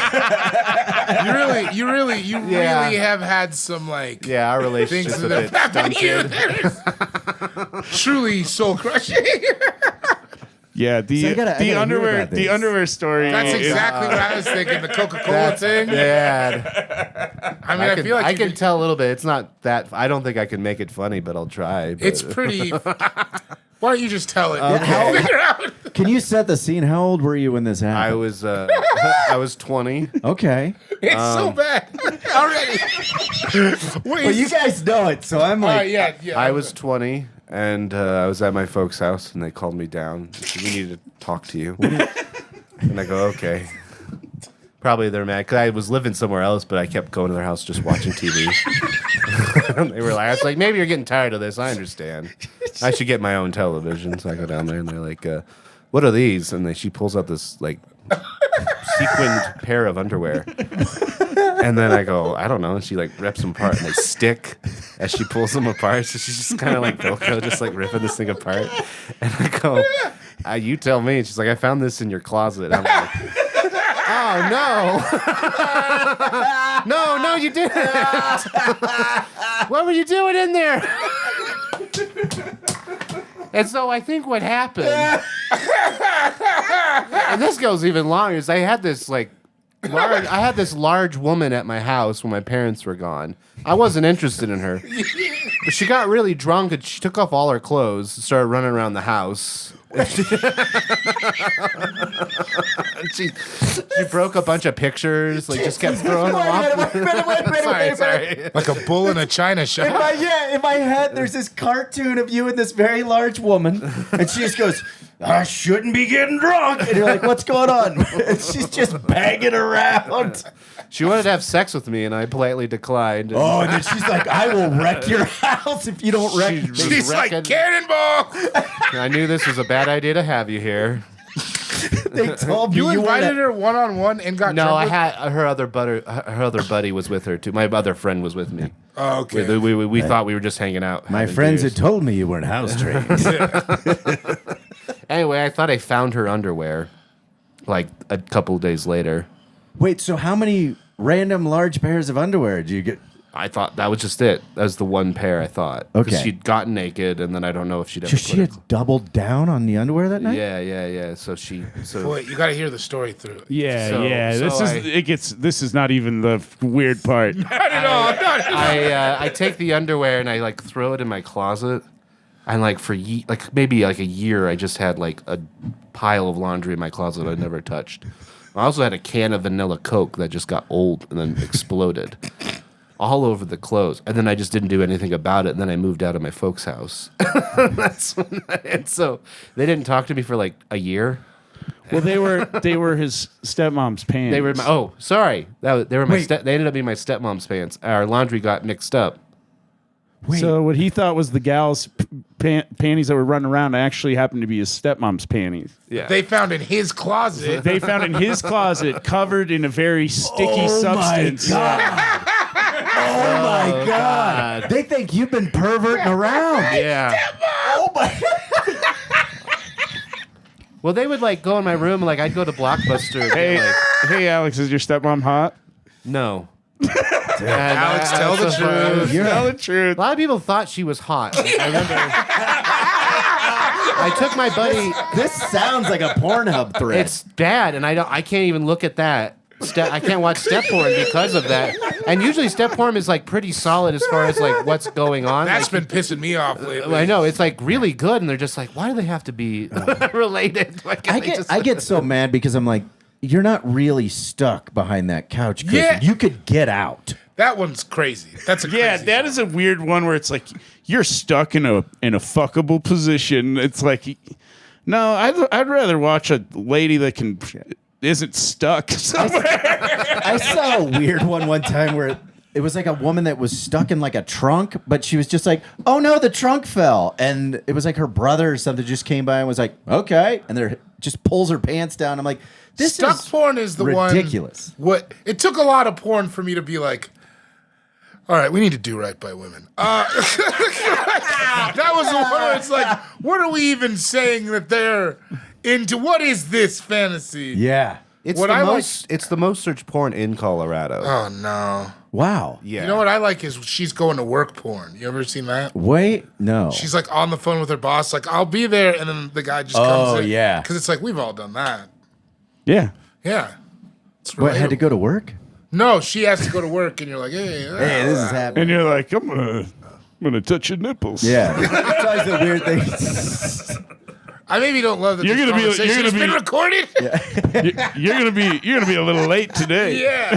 You really Yeah. have had some like Yeah, our things relationship's a that bit have happened to you stunted. that is truly soul crushing. Yeah, the So I gotta hear underwear about the this. underwear story. That's is- exactly what I was thinking. The Coca-Cola thing. Yeah, I mean, I feel like I you can could- tell a little bit. It's not that. I don't think I can make it funny, but I'll try. But it's pretty. Why don't you just tell it? how- Figure out. Can you set the scene? How old were you when this I happened? was I was 20. Okay. It's so bad already. Wait, Well, you guys know it, so I'm like, yeah. I was 20, and I was at my folks' house, and they called me down. They said, "We need to talk to you." And I go, "Okay." Probably they're mad because I was living somewhere else, but I kept going to their house just watching TV. They were like, I was like, "Maybe you're getting tired of this. I understand. I should get my own television." So I go down there, and they're like, "What are these?" And she pulls out this like sequined pair of underwear. And then I go, "I don't know." And she like rips them apart, and they stick as she pulls them apart. So she's just kind of like Velcro, just like ripping this thing apart. And I go, "You tell me." And she's like, "I found this in your closet." I'm like, "Oh no, no, you didn't. What were you doing in there?" And so I think what happened, and this goes even longer, is I had this large woman at my house when my parents were gone. I wasn't interested in her. But she got really drunk and she took off all her clothes and started running around the house. she broke a bunch of pictures, like just kept throwing them off. Sorry. like a bull in a china shop. in my head, there's this cartoon of you and this very large woman, and she just goes, "I shouldn't be getting drunk." And you're like, "What's going on?" And she's just banging around. She wanted to have sex with me, and I politely declined. And Oh, and then she's like, "I will wreck your house if you don't wreck me." She's like reckon- cannonball. I knew this was a bad idea to have you here. They told me You you invited were her one-on-one and got No, drunk I with- had her other buddy was with her too. My other friend was with me. Oh, okay. We thought we were just hanging out. My having friends beers. had told me you weren't house trained. Anyway, I thought I found her underwear like a couple of days later. Wait, so how many random large pairs of underwear did you get? I thought that was just it. That was the one pair I thought. 'Cause Okay. she'd gotten naked, and then I don't know if she'd ever So she had doubled down on the underwear that night? Yeah. So Boy, you got to hear the story through. Yeah, So- yeah. so This is not even the weird part. Not at all. Not at all. I take the underwear and I like throw it in my closet. And like for maybe like a year, I just had like a pile of laundry in my closet I never touched. I also had a can of vanilla Coke that just got old and then exploded all over the clothes. And then I just didn't do anything about it. And then I moved out of my folks' house. And so they didn't talk to me for like a year. Well, they were his stepmom's pants. They were sorry. They were they ended up being my stepmom's pants. Our laundry got mixed up. So what he thought was the gal's panties that were running around actually happened to be his stepmom's panties. Yeah. They found in his closet. They found in his closet, covered in a very sticky substance. Oh my god! They think you've been perverting around. Yeah. Oh my! Well, they would like go in my room and like I'd go to Blockbuster. And be like, Hey, Alex, is your stepmom hot? no. Alex, tell the truth. Tell the truth. A lot of people thought she was hot. Like, I remember. I took my buddy. This sounds like a Pornhub thread. It's bad, and I can't even look at that. I can't watch step porn because of that. And usually step porn is like pretty solid as far as like what's going on. That's like, been pissing me off lately. I know it's like really good, and they're just like, why do they have to be related? Like, I get so mad because I'm like, you're not really stuck behind that couch cushion. Yeah. You could get out. That one's crazy. That's a crazy That is a weird one where it's like you're stuck in a fuckable position. It's like, no, I'd rather watch a lady that isn't stuck somewhere. I saw a weird one time where it was like a woman that was stuck in like a trunk, but she was just like, oh no, the trunk fell. And it was like her brother or something just came by and was like, okay. And they're just pulls her pants down. I'm like, this Stuck is porn is the ridiculous. one. It took a lot of porn for me to be like, all right, we need to do right by women. That was the one where it's like, what are we even saying that they're into? What is this fantasy? Yeah. It's What the I most. It's the most searched porn in Colorado. Oh no. Wow. Yeah. You know what I like is she's going to work porn. You ever seen that? Wait, no. She's like on the phone with her boss, like, I'll be there, and then the guy just comes in. Oh, yeah. Because it's like, we've all done that. Yeah. Yeah. It's What, had to relatable. go to work? No, she has to go to work, and you're like, hey, Hey, this is happening. And you're like, I'm gonna touch your nipples. Yeah. It's always the weird thing. I maybe don't love that You're this gonna be- you're conversation gonna has been be- recorded. You're gonna be a little late today. Yeah.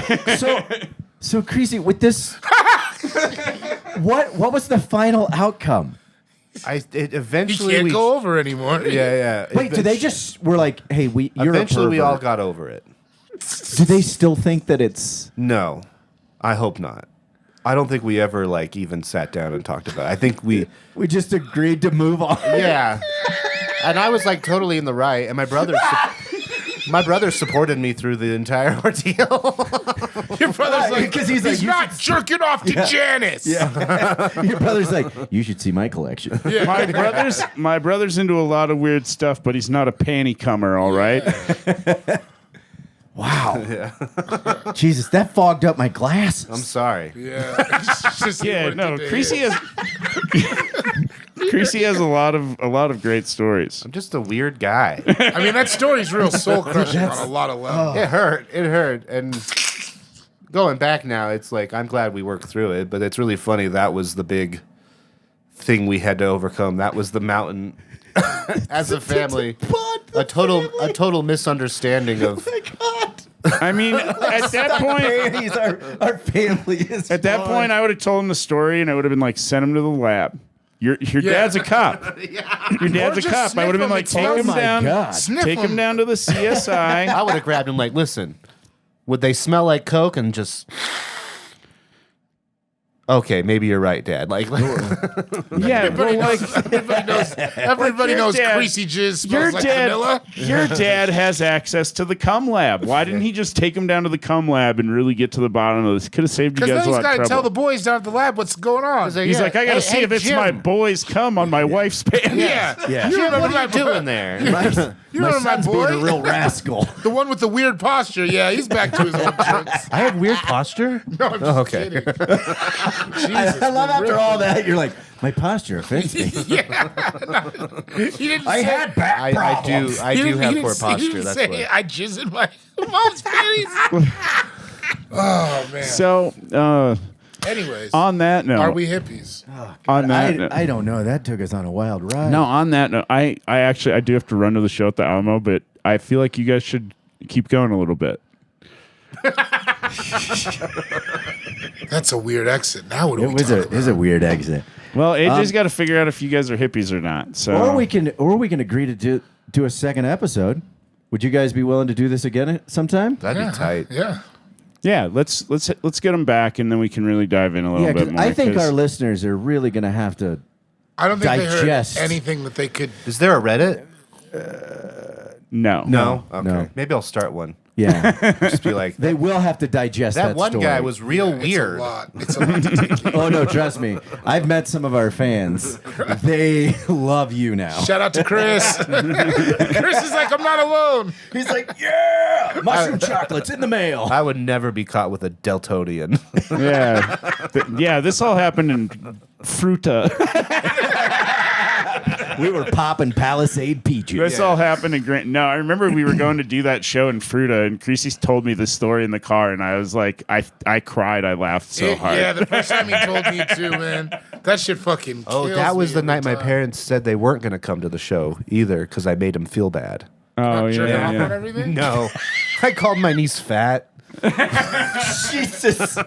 So Creasy, with this, what was the final outcome? It He eventually can't go over anymore. Yeah. Wait, do they just were like, hey, you're Eventually, a we all pervert. got over it. Do they still think that it's? No, I hope not. I don't think we ever like even sat down and talked about it. I think we. We just agreed to move on. Yeah. And I was like totally in the right, and my brother supported me through the entire ordeal. Your brother's like, Because he's like, you not jerking off to Janice. Yeah. Your brother's like, you should see my collection. My brother's into a lot of weird stuff, but he's not a panty comer, all right? Wow. Jesus, that fogged up my glasses. I'm sorry. Yeah. It's just Yeah, what no, it Creasy is. has a lot of great stories. I'm just a weird guy. I mean, that story's real soul crushing on a lot of levels. It hurt. And going back now, it's like, I'm glad we worked through it, but it's really funny. That was the big thing we had to overcome. That was the mountain as a family. A total misunderstanding of. I mean, at that point, our family is. at that point, I would have told him the story, and I would have been like, send him to the lab. Your dad's a cop. Your dad's Or a just cop. I would have been sniff like, him. take Oh him my down, God. Sniff take him him. down to the CSI. I would have grabbed him like, listen, would they smell like Coke and just. Okay, maybe you're right, Dad. Like, Yeah, well, like Everybody knows dad- Creasy jizz your smells like dad, vanilla. your dad has access to the cum lab. Why didn't he just take him down to the cum lab and really get to the bottom of this? Could have saved you Because guys then a he's lot got of to tell the trouble. boys down at the lab what's going on. He's like, I got to see if it's my boy's cum on my wife's pants. Yeah. Yeah. You remember what are you my doing there? You My remember my son's being a boy? real rascal. The one with the weird posture. Yeah, he's back to his old tricks. I have weird posture? No, I'm just okay. kidding. I love after all that, you're like, my posture offends me. He didn't I say, had back I problems. do he have didn't poor say- he posture. didn't That's say, what. I jizz in my mom's panties. Oh man. So Anyways, On that note, are we hippies? on that note, I don't know. That took us on a wild ride. no, on that note, I actually I do have to run to the show at the Alamo, but I feel like you guys should keep going a little bit. That's a weird exit. Now what do It we was talk a about? it was a weird exit. Well, AJ's got to figure out if you guys are hippies or not. So, Or we can agree to do a second episode. Would you guys be willing to do this again sometime? That'd be tight. Yeah. yeah, let's get them back, and then we can really dive in a little Yeah, bit 'cause more. I think 'cause- our listeners are really going to have to. I don't think Digest. they heard anything that they could. Is there a Reddit? no. Okay. No. Maybe I'll start one. Yeah, Just be like, they will have to digest that. that one story. guy was real It's a weird. lot. It's a lot to take in. Oh no, trust me. I've met some of our fans. They love you now. Shout out to Chris. Chris is like, I'm not alone. He's like, yeah, mushroom chocolates in the mail. I would never be caught with a Deltodian. Yeah, this all happened in Fruta. We were popping Palisade peaches. This all happened in Grant. No, I remember we were going to do that show in Fruta, and Creasy told me the story in the car, and I was like, I cried. I laughed so hard. Yeah, the first time he told me too, man. That shit fucking Oh, kills that was me the every night my time. parents said they weren't going to come to the show either because I made them feel bad. Oh Jerking yeah, off on yeah. everything? No. I called my niece fat. Jesus.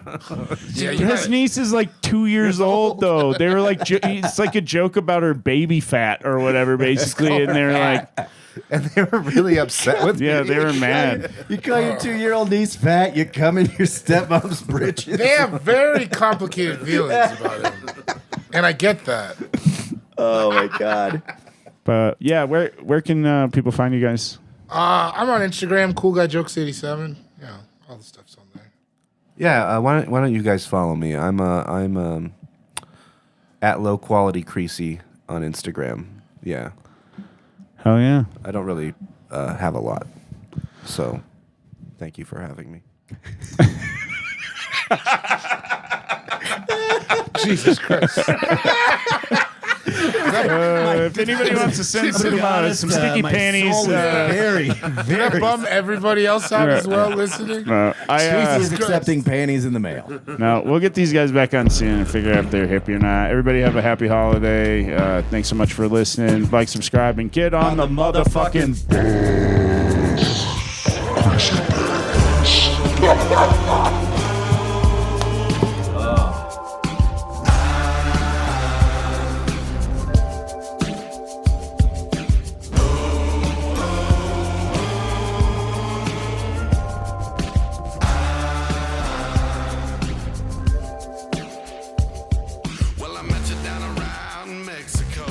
Yeah, you His gotta- niece is like 2 years old, though. They were like, it's like a joke about her baby fat or whatever, basically, and they were like, And they were really upset with yeah, me. they were mad. You call your 2-year-old niece fat, you come in your stepmom's britches. They have very complicated feelings about him. And I get that. Oh my God. But yeah, where can people find you guys? I'm on Instagram, CoolGuyJokes87. Yeah, all the stuff's on there. Yeah, why don't you guys follow me? I'm at Low Quality Creasy on Instagram. Yeah, Hell yeah. I don't really have a lot, so thank you for having me. Jesus Christ. If anybody wants to send some sticky panties, very, Can I very. bum everybody else out as well listening? Creasy is Christ. accepting panties in the mail. no, we'll get these guys back on soon and figure out if they're hippie or not. Everybody have a happy holiday. Thanks so much for listening. Like, subscribe, and get on the motherfucking. Well, I met you down around Mexico.